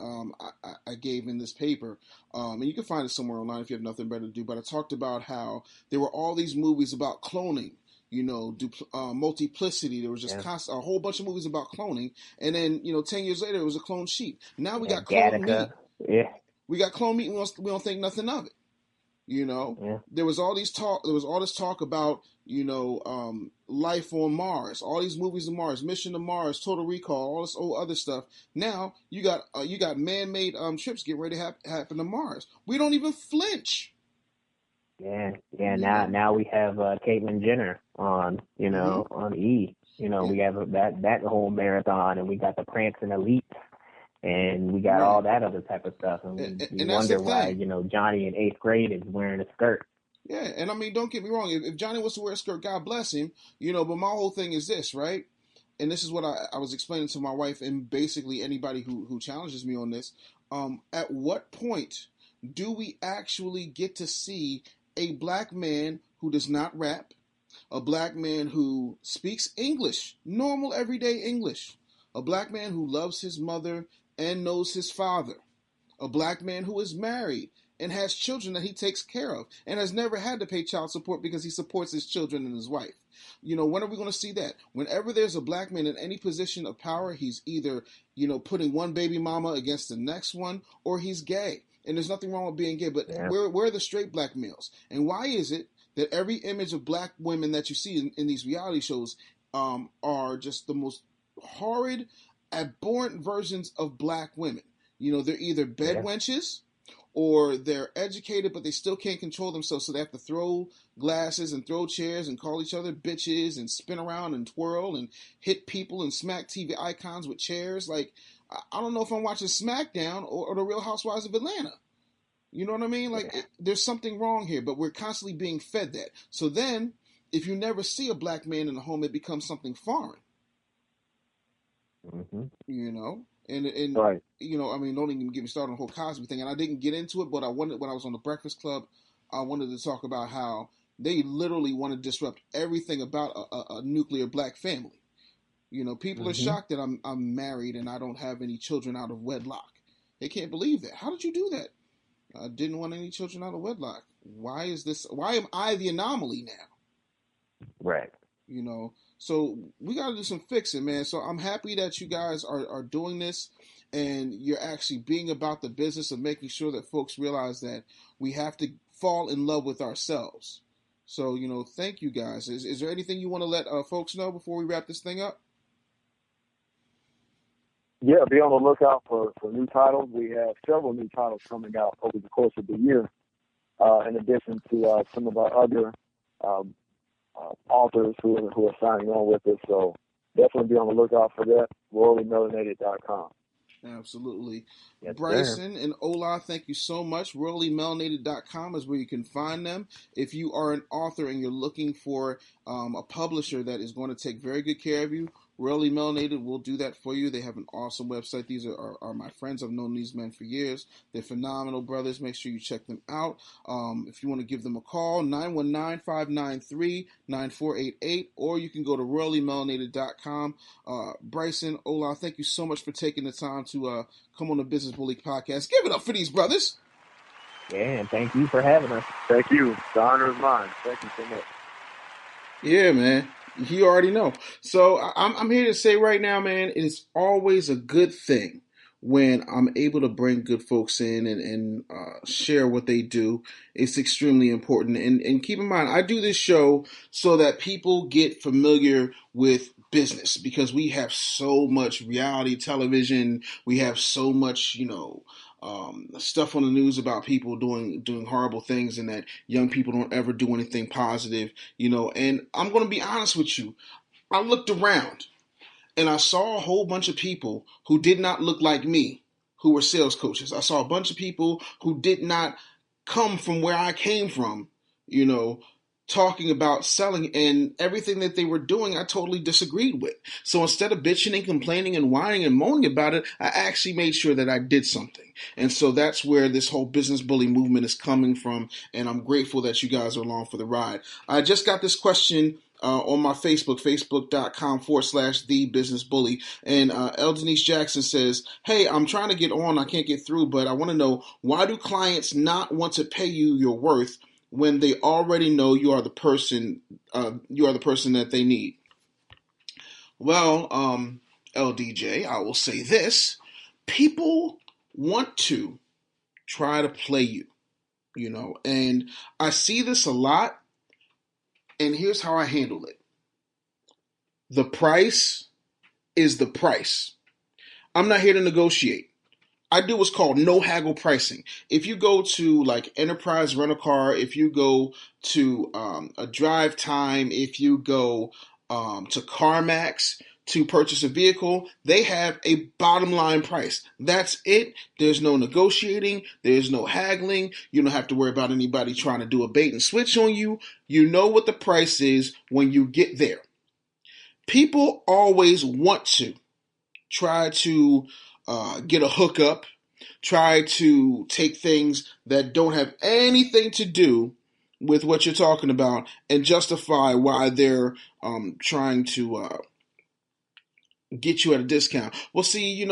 I gave in this paper, and you can find it somewhere online if you have nothing better to do, but I talked about how there were all these movies about cloning, multiplicity. There was just a whole bunch of movies about cloning, and then 10 years later it was a cloned sheep. Now we got cloned meat. Yeah. We got cloned meat, and we don't think nothing of it. There was all this talk about life on Mars, all these movies on Mars, Mission to Mars, Total Recall, all this old other stuff. Now you got man-made trips getting ready to happen to Mars. We don't even flinch. Yeah. Now we have Caitlyn Jenner on on E. We have that whole marathon, and we got the Prancing Elite. And we got all that other type of stuff, and you wonder why Johnny in 8th grade is wearing a skirt. Yeah, and I mean, don't get me wrong. If Johnny wants to wear a skirt, God bless him. But my whole thing is this, right? And this is what I was explaining to my wife, and basically anybody who challenges me on this. At what point do we actually get to see a black man who does not rap, a black man who speaks English, normal everyday English, a black man who loves his mother and knows his father, a black man who is married and has children that he takes care of and has never had to pay child support because he supports his children and his wife? When are we going to see that? Whenever there's a black man in any position of power, he's either, putting one baby mama against the next one, or he's gay. And there's nothing wrong with being gay, but where are the straight black males? And why is it that every image of black women that you see in these reality shows are just the most horrid, abhorrent versions of black women? They're either bed wenches, or they're educated but they still can't control themselves, so they have to throw glasses and throw chairs and call each other bitches and spin around and twirl and hit people and smack TV icons with chairs. Like, I don't know if I'm watching SmackDown or The Real Housewives of Atlanta. You know what I mean? Like, there's something wrong here, but we're constantly being fed that. So then, if you never see a black man in the home, it becomes something foreign. And right. I mean, don't even get me started on the whole Cosby thing. And I didn't get into it, but I wanted, when I was on the Breakfast Club, I wanted to talk about how they literally want to disrupt everything about a nuclear black family. People are shocked that I'm married and I don't have any children out of wedlock. They can't believe that. How did you do that? I didn't want any children out of wedlock. Why am I the anomaly now? Right. So we got to do some fixing, man. So I'm happy that you guys are doing this, and you're actually being about the business of making sure that folks realize that we have to fall in love with ourselves. So, thank you guys. Is there anything you want to let folks know before we wrap this thing up? Yeah, be on the lookout for new titles. We have several new titles coming out over the course of the year, in addition to some of our other authors who are signing on with us. So definitely be on the lookout for that. RoyallyMelanated.com. Absolutely. Yes, Bryson and Ola, thank you so much. RoyallyMelanated.com is where you can find them. If you are an author and you're looking for a publisher that is going to take very good care of you, Really Melanated will do that for you. They have an awesome website. These are my friends. I've known these men for years. They're phenomenal brothers. Make sure you check them out. If you want to give them a call, 919-593-9488, or you can go to reallymelanated.com. Bryson, Ola, thank you so much for taking the time to come on the Business Bully podcast. Give it up for these brothers. Yeah, and thank you for having us. Thank you. The honor is mine. Thank you so much. Yeah, man. You already know. So I'm here to say right now, man, it is always a good thing when I'm able to bring good folks in and share what they do. It's extremely important. And keep in mind, I do this show so that people get familiar with business, because we have so much reality television. We have so much, stuff on the news about people doing horrible things, and that young people don't ever do anything positive, and I'm going to be honest with you. I looked around and I saw a whole bunch of people who did not look like me, who were sales coaches. I saw a bunch of people who did not come from where I came from, talking about selling, and everything that they were doing I totally disagreed with. So instead of bitching and complaining and whining and moaning about it, I actually made sure that I did something. And so that's where this whole Business Bully movement is coming from, and I'm grateful that you guys are along for the ride. I just got this question on my Facebook, facebook.com/The Business Bully. And El Denise Jackson says, hey, I'm trying to get on. I can't get through, but I want to know, why do clients not want to pay you your worth when they already know you are the person that they need? Well, LDJ, I will say this. People want to try to play you, and I see this a lot, and here's how I handle it. The price is the price. I'm not here to negotiate. I do what's called no haggle pricing. If you go to like Enterprise Rent-A-Car, if you go to a Drive Time, if you go to CarMax to purchase a vehicle, they have a bottom line price. That's it. There's no negotiating. There's no haggling. You don't have to worry about anybody trying to do a bait and switch on you. You know what the price is when you get there. People always want to try to get a hookup, try to take things that don't have anything to do with what you're talking about and justify why they're trying to get you at a discount. Well, see,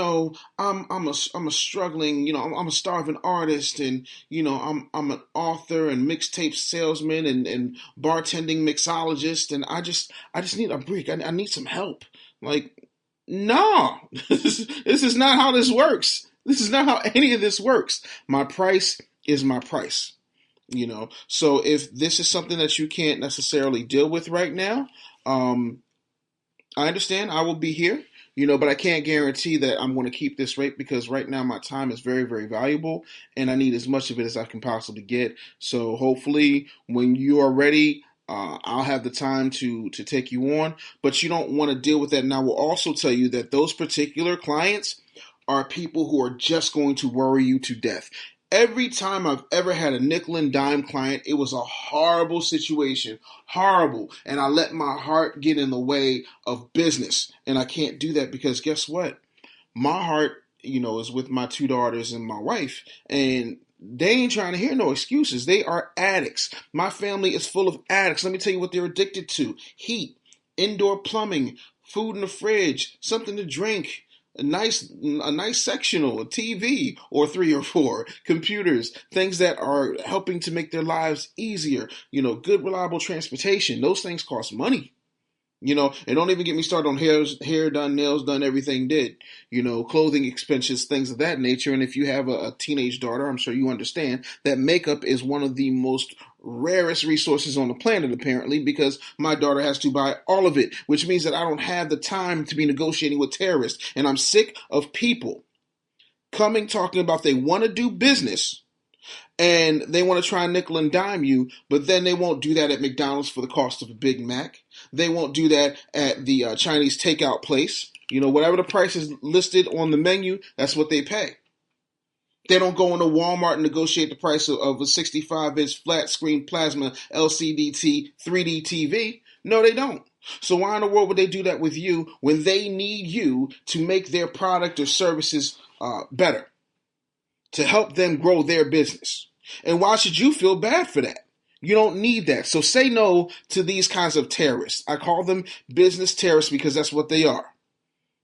I'm a struggling, I'm a starving artist, and I'm an author and mixtape salesman and bartending mixologist, and I just need a break. I need some help. Like, no, this is not how this works. This is not how any of this works. My price is my price. So if this is something that you can't necessarily deal with right now, I understand. I will be here, but I can't guarantee that I'm going to keep this rate, because right now my time is very, very valuable and I need as much of it as I can possibly get. So hopefully when you are ready, I'll have the time to take you on, but you don't want to deal with that. And I will also tell you that those particular clients are people who are just going to worry you to death. Every time I've ever had a nickel and dime client, it was a horrible situation, horrible. And I let my heart get in the way of business. And I can't do that, because guess what? My heart, is with my 2 daughters and my wife, and they ain't trying to hear no excuses. They are addicts. My family is full of addicts. Let me tell you what they're addicted to: heat, indoor plumbing, food in the fridge, something to drink, a nice sectional, a TV or 3 or 4, computers, things that are helping to make their lives easier, good, reliable transportation. Those things cost money. And don't even get me started on hair done, nails done, everything did, clothing expenses, things of that nature. And if you have a teenage daughter, I'm sure you understand that makeup is one of the most rarest resources on the planet, apparently, because my daughter has to buy all of it, which means that I don't have the time to be negotiating with terrorists. And I'm sick of people talking about they want to do business and they want to try and nickel and dime you, but then they won't do that at McDonald's for the cost of a Big Mac. They won't do that at the Chinese takeout place. Whatever the price is listed on the menu, that's what they pay. They don't go into Walmart and negotiate the price of a 65-inch flat screen plasma LCD 3D TV. No, they don't. So why in the world would they do that with you when they need you to make their product or services better, to help them grow their business? And why should you feel bad for that? You don't need that. So say no to these kinds of terrorists. I call them business terrorists because that's what they are.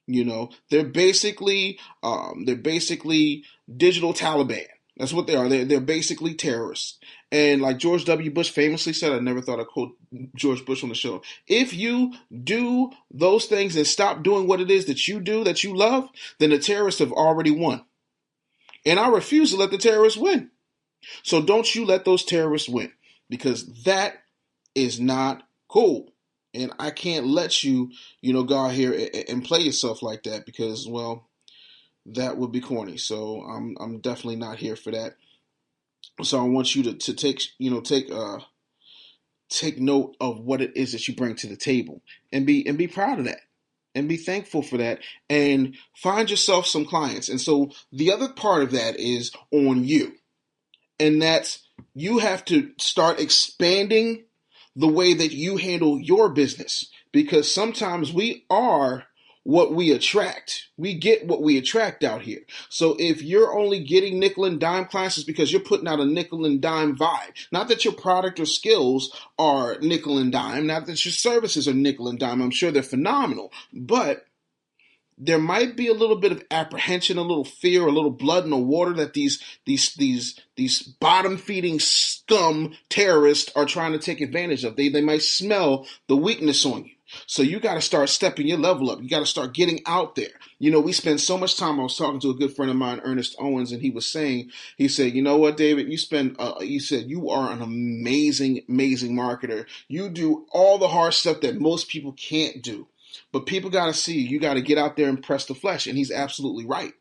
You know, they're basically digital Taliban. That's what they are. They're basically terrorists. And like George W. Bush famously said, I never thought I'd quote George Bush on the show. If you do those things and stop doing what it is that you do, that you love, then the terrorists have already won. And I refuse to let the terrorists win. So don't you let those terrorists win, because that is not cool. And I can't let you, go out here and play yourself like that, because, well, that would be corny. So I'm definitely not here for that. So I want you to take note of what it is that you bring to the table, and be proud of that, and be thankful for that, and find yourself some clients. And so the other part of that is on you, and that's you have to start expanding the way that you handle your business, because sometimes we are what we attract. We get what we attract out here. So if you're only getting nickel and dime classes because you're putting out a nickel and dime vibe, not that your product or skills are nickel and dime, not that your services are nickel and dime, I'm sure they're phenomenal, but there might be a little bit of apprehension, a little fear, a little blood in the water that these bottom-feeding scum terrorists are trying to take advantage of. They might smell the weakness on you. So you got to start stepping your level up. You got to start getting out there. We spend so much time. I was talking to a good friend of mine, Ernest Owens, and he said, you know what, David, you said you are an amazing, amazing marketer. You do all the hard stuff that most people can't do. But people got to see you. Got to get out there and press the flesh. And he's absolutely right.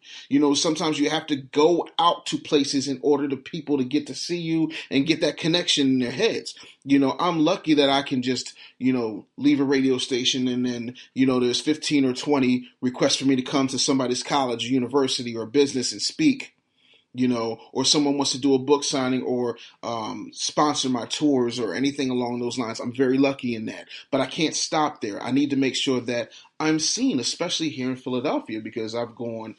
Sometimes you have to go out to places in order to people to get to see you and get that connection in their heads. I'm lucky that I can just, leave a radio station and then, there's 15 or 20 requests for me to come to somebody's college or university or business and speak. Or someone wants to do a book signing or sponsor my tours or anything along those lines. I'm very lucky in that. But I can't stop there. I need to make sure that I'm seen, especially here in Philadelphia, because I've gone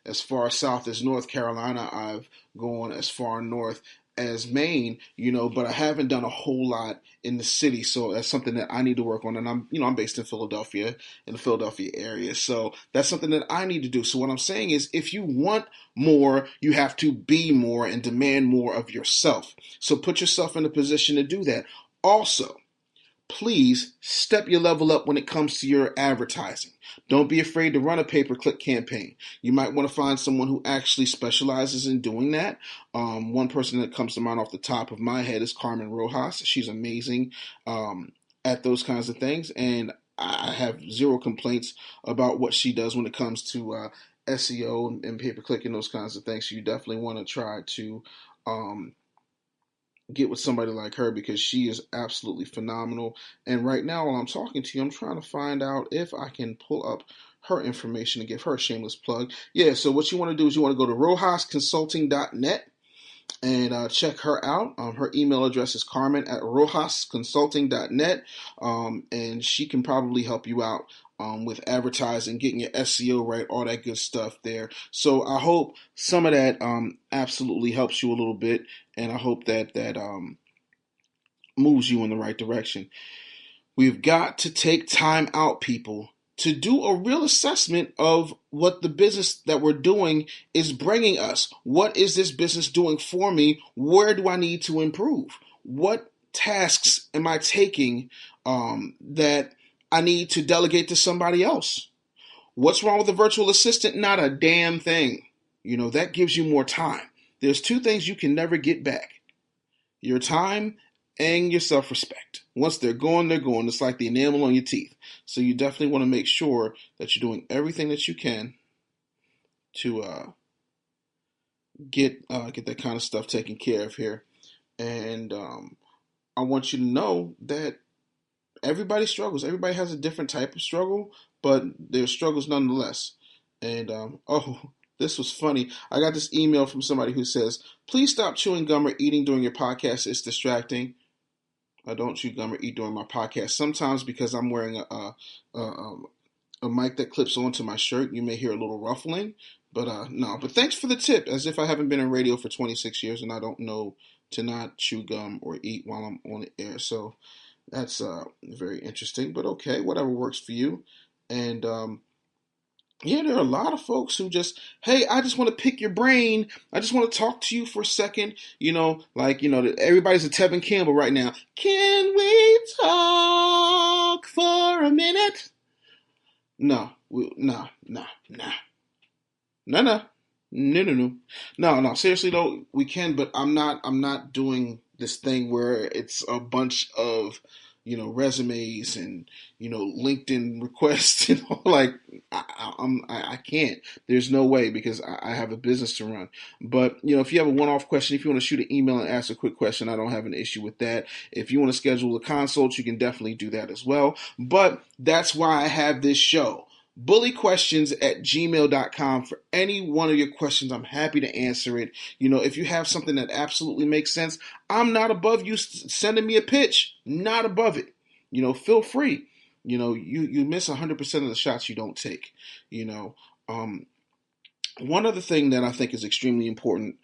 as far south as North Carolina. I've gone as far north as Maine, but I haven't done a whole lot in the city. So that's something that I need to work on. And I'm based in Philadelphia, in the Philadelphia area. So that's something that I need to do. So what I'm saying is, if you want more, you have to be more and demand more of yourself. So put yourself in a position to do that. Also, please step your level up when it comes to your advertising. Don't be afraid to run a pay-per-click campaign. You might want to find someone who actually specializes in doing that. One person that comes to mind off the top of my head is Carmen Rojas. She's amazing at those kinds of things, and I have zero complaints about what she does when it comes to SEO and pay-per-click and those kinds of things. So you definitely want to try to get with somebody like her, because she is absolutely phenomenal. And right now, while I'm talking to you, I'm trying to find out if I can pull up her information and give her a shameless plug. Yeah, so what you want to do is you want to go to rojasconsulting.net and check her out. Her email address is carmen@rojasconsulting.net, and she can probably help you out with advertising, getting your SEO right, all that good stuff there. So I hope some of that absolutely helps you a little bit, and I hope that moves you in the right direction. We've got to take time out, people, to do a real assessment of what the business that we're doing is bringing us. What is this business doing for me? Where do I need to improve? What tasks am I taking that I need to delegate to somebody else? What's wrong with a virtual assistant? Not a damn thing. That gives you more time. There's two things you can never get back: your time and your self-respect. Once they're gone, they're gone. It's like the enamel on your teeth. So you definitely want to make sure that you're doing everything that you can to get that kind of stuff taken care of here. And I want you to know that everybody struggles. Everybody has a different type of struggle, but there's struggles nonetheless. And this was funny. I got this email from somebody who says, "Please stop chewing gum or eating during your podcast. It's distracting." I don't chew gum or eat during my podcast. Sometimes because I'm wearing a mic that clips onto my shirt, you may hear a little ruffling. But no. But thanks for the tip. As if I haven't been in radio for 26 years and I don't know to not chew gum or eat while I'm on the air. So that's very interesting. But okay, whatever works for you. And yeah, there are a lot of folks who just, hey, I just want to pick your brain. I just want to talk to you for a second. Everybody's a Tevin Campbell right now. Can we talk for a minute? No. No. Seriously though, we can, but I'm not doing this thing where it's a bunch of, resumes and, LinkedIn requests, like I can't. There's no way because I have a business to run. But, if you have a one-off question, if you want to shoot an email and ask a quick question, I don't have an issue with that. If you want to schedule a consult, you can definitely do that as well. But that's why I have this show. bullyquestions@gmail.com for any one of your questions. I'm happy to answer it. If you have something that absolutely makes sense, I'm not above you sending me a pitch. Not above it. Feel free. You miss 100% of the shots you don't take. One other thing that I think is extremely important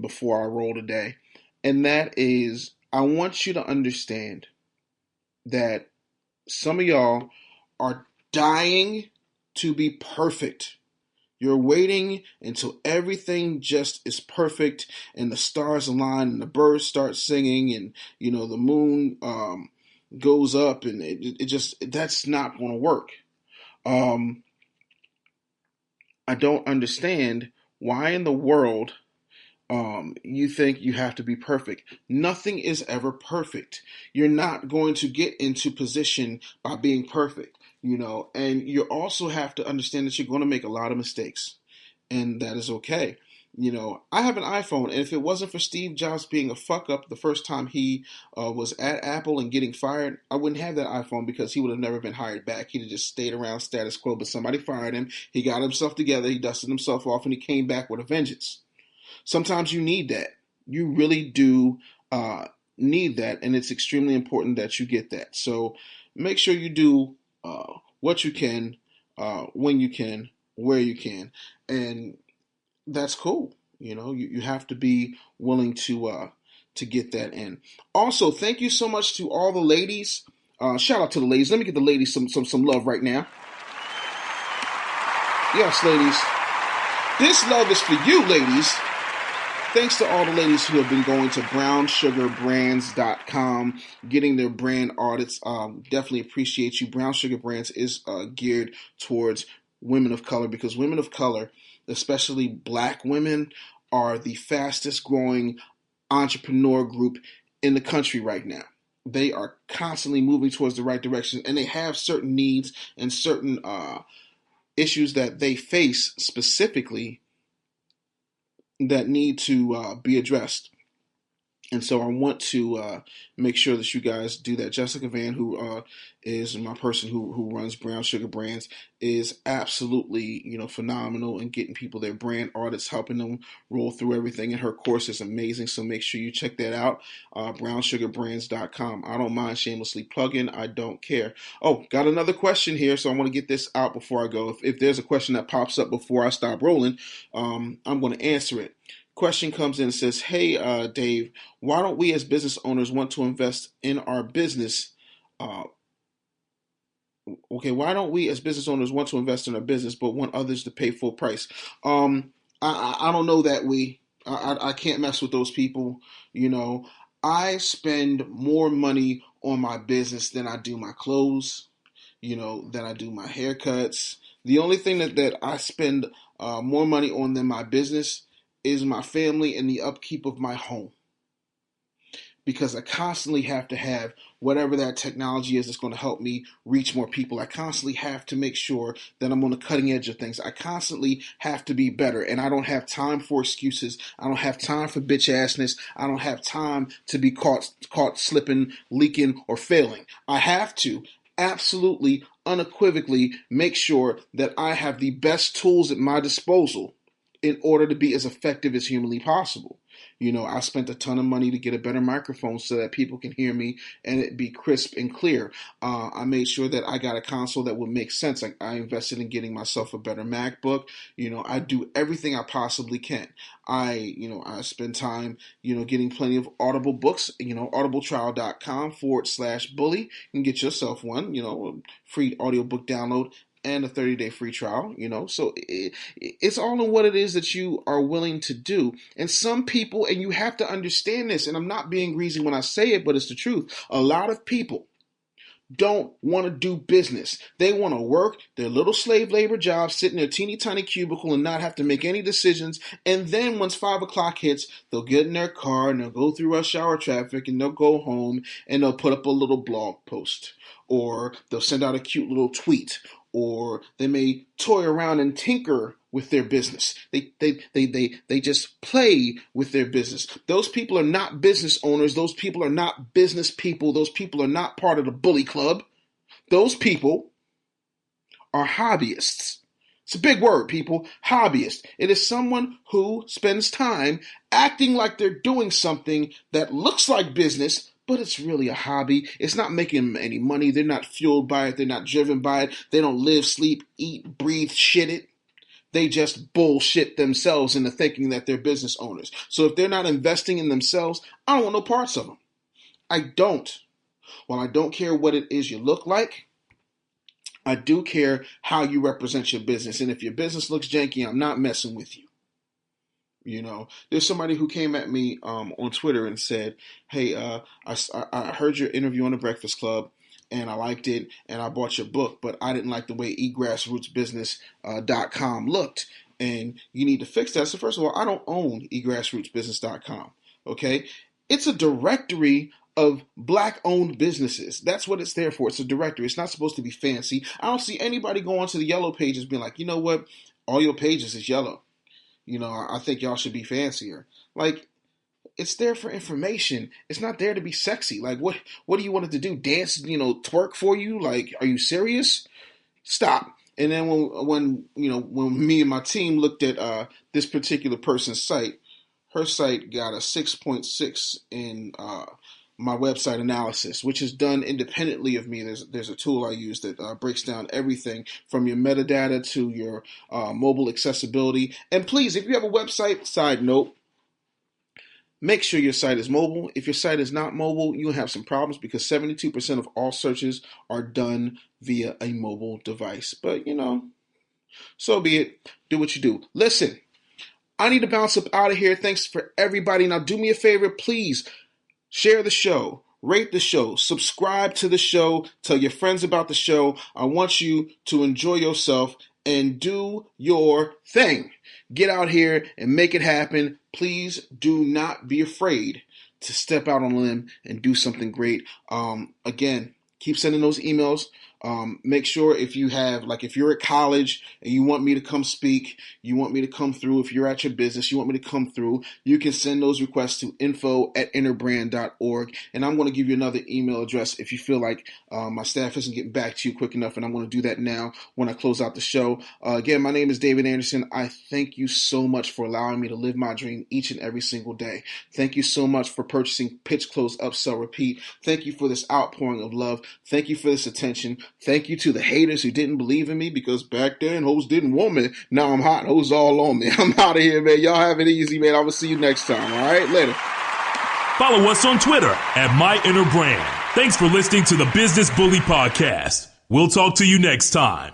before I roll today, and that is I want you to understand that some of y'all are dying to be perfect. You're waiting until everything just is perfect and the stars align and the birds start singing and the moon goes up and it just that's not going to work. I don't understand why in the world you think you have to be perfect. Nothing is ever perfect. You're not going to get into position by being perfect. And you also have to understand that you're going to make a lot of mistakes, and that is okay. I have an iPhone, and if it wasn't for Steve Jobs being a fuck up the first time he was at Apple and getting fired, I wouldn't have that iPhone because he would have never been hired back. He'd have just stayed around status quo, but somebody fired him. He got himself together, he dusted himself off, and he came back with a vengeance. Sometimes you need that. You really do need that, and it's extremely important that you get that. So make sure you do what you can, when you can, where you can, and that's cool. You have to be willing to get that in. Also, thank you so much to all the ladies. Shout out to the ladies. Let me get the ladies some love right now. Yes, ladies. This love is for you, ladies. Thanks to all the ladies who have been going to brownsugarbrands.com, getting their brand audits. Definitely appreciate you. Brown Sugar Brands is geared towards women of color because women of color, especially black women, are the fastest growing entrepreneur group in the country right now. They are constantly moving towards the right direction, and they have certain needs and certain issues that they face specifically that need to be addressed. And so I want to make sure that you guys do that. Jessica Van, who is my person who runs Brown Sugar Brands, is absolutely phenomenal in getting people their brand audits, helping them roll through everything. And her course is amazing. So make sure you check that out. BrownSugarBrands.com. I don't mind shamelessly plugging. I don't care. Oh, got another question here, so I want to get this out before I go. If there's a question that pops up before I stop rolling, I'm going to answer it. Question comes in and says, hey, Dave, why don't we as business owners want to invest in our business? Why don't we as business owners want to invest in our business but want others to pay full price? I don't know that I can't mess with those people. I spend more money on my business than I do my clothes, than I do my haircuts. The only thing that I spend more money on than my business is my family and the upkeep of my home. Because I constantly have to have whatever that technology is that's going to help me reach more people. I constantly have to make sure that I'm on the cutting edge of things. I constantly have to be better, and I don't have time for excuses. I don't have time for bitch assness. I don't have time to be caught slipping, leaking, or failing. I have to absolutely, unequivocally make sure that I have the best tools at my disposal in order to be as effective as humanly possible. I spent a ton of money to get a better microphone so that people can hear me and it be crisp and clear. I made sure that I got a console that would make sense. I invested in getting myself a better MacBook. I do everything I possibly can. I spend time, getting plenty of Audible books, audibletrial.com/bully. You can get yourself one, a free audiobook download and a 30-day free trial, so it's all in what it is that you are willing to do. And some people, and you have to understand this, and I'm not being greasy when I say it, but it's the truth. A lot of people don't want to do business. They want to work their little slave labor job, sit in their teeny tiny cubicle and not have to make any decisions. And then once 5 o'clock hits, they'll get in their car and they'll go through rush hour traffic and they'll go home and they'll put up a little blog post, or they'll send out a cute little tweet, or they may toy around and tinker with their business. They just play with their business. Those people are not business owners. Those people are not business people. Those people are not part of the bully club. Those people are hobbyists. It's a big word, people. Hobbyist. It is someone who spends time acting like they're doing something that looks like business, but it's really a hobby. It's not making them any money. They're not fueled by it. They're not driven by it. They don't live, sleep, eat, breathe, shit it. They just bullshit themselves into thinking that they're business owners. So if they're not investing in themselves, I don't want no parts of them. I don't. Well, I don't care what it is you look like. I do care how you represent your business. And if your business looks janky, I'm not messing with you. There's somebody who came at me on Twitter and said, hey, I heard your interview on The Breakfast Club and I liked it and I bought your book, but I didn't like the way egrassrootsbusiness.com looked, and you need to fix that. So first of all, I don't own egrassrootsbusiness.com, okay? It's a directory of Black-owned businesses. That's what it's there for. It's a directory. It's not supposed to be fancy. I don't see anybody go onto the yellow pages being like, you know what? All your pages is yellow. I think y'all should be fancier. Like, it's there for information. It's not there to be sexy. Like, what do you want it to do? Dance, twerk for you? Like, are you serious? Stop. And then when me and my team looked at this particular person's site, her site got a 6.6 in my website analysis, which is done independently of me. There's a tool I use that breaks down everything from your metadata to your mobile accessibility. And please, if you have a website, side note, make sure your site is mobile. If your site is not mobile, you'll have some problems because 72% of all searches are done via a mobile device. But, so be it. Do what you do. Listen, I need to bounce up out of here. Thanks for everybody. Now, do me a favor, please. Share the show, rate the show, subscribe to the show, tell your friends about the show. I want you to enjoy yourself and do your thing. Get out here and make it happen. Please do not be afraid to step out on a limb and do something great. Again, keep sending those emails. Make sure if you're at college and you want me to come speak, you want me to come through, if you're at your business, you want me to come through, you can send those requests to info@interbrand.org. And I'm going to give you another email address if you feel like my staff isn't getting back to you quick enough. And I'm going to do that now when I close out the show. Again, my name is David Anderson. I thank you so much for allowing me to live my dream each and every single day. Thank you so much for purchasing Pitch, Close, Upsell, Repeat. Thank you for this outpouring of love. Thank you for this attention. Thank you to the haters who didn't believe in me because back then hoes didn't want me. Now I'm hot. Hoes all on me. I'm out of here, man. Y'all have it easy, man. I will see you next time. All right? Later. Follow us on Twitter at MyInnerBrand. Thanks for listening to the Business Bully Podcast. We'll talk to you next time.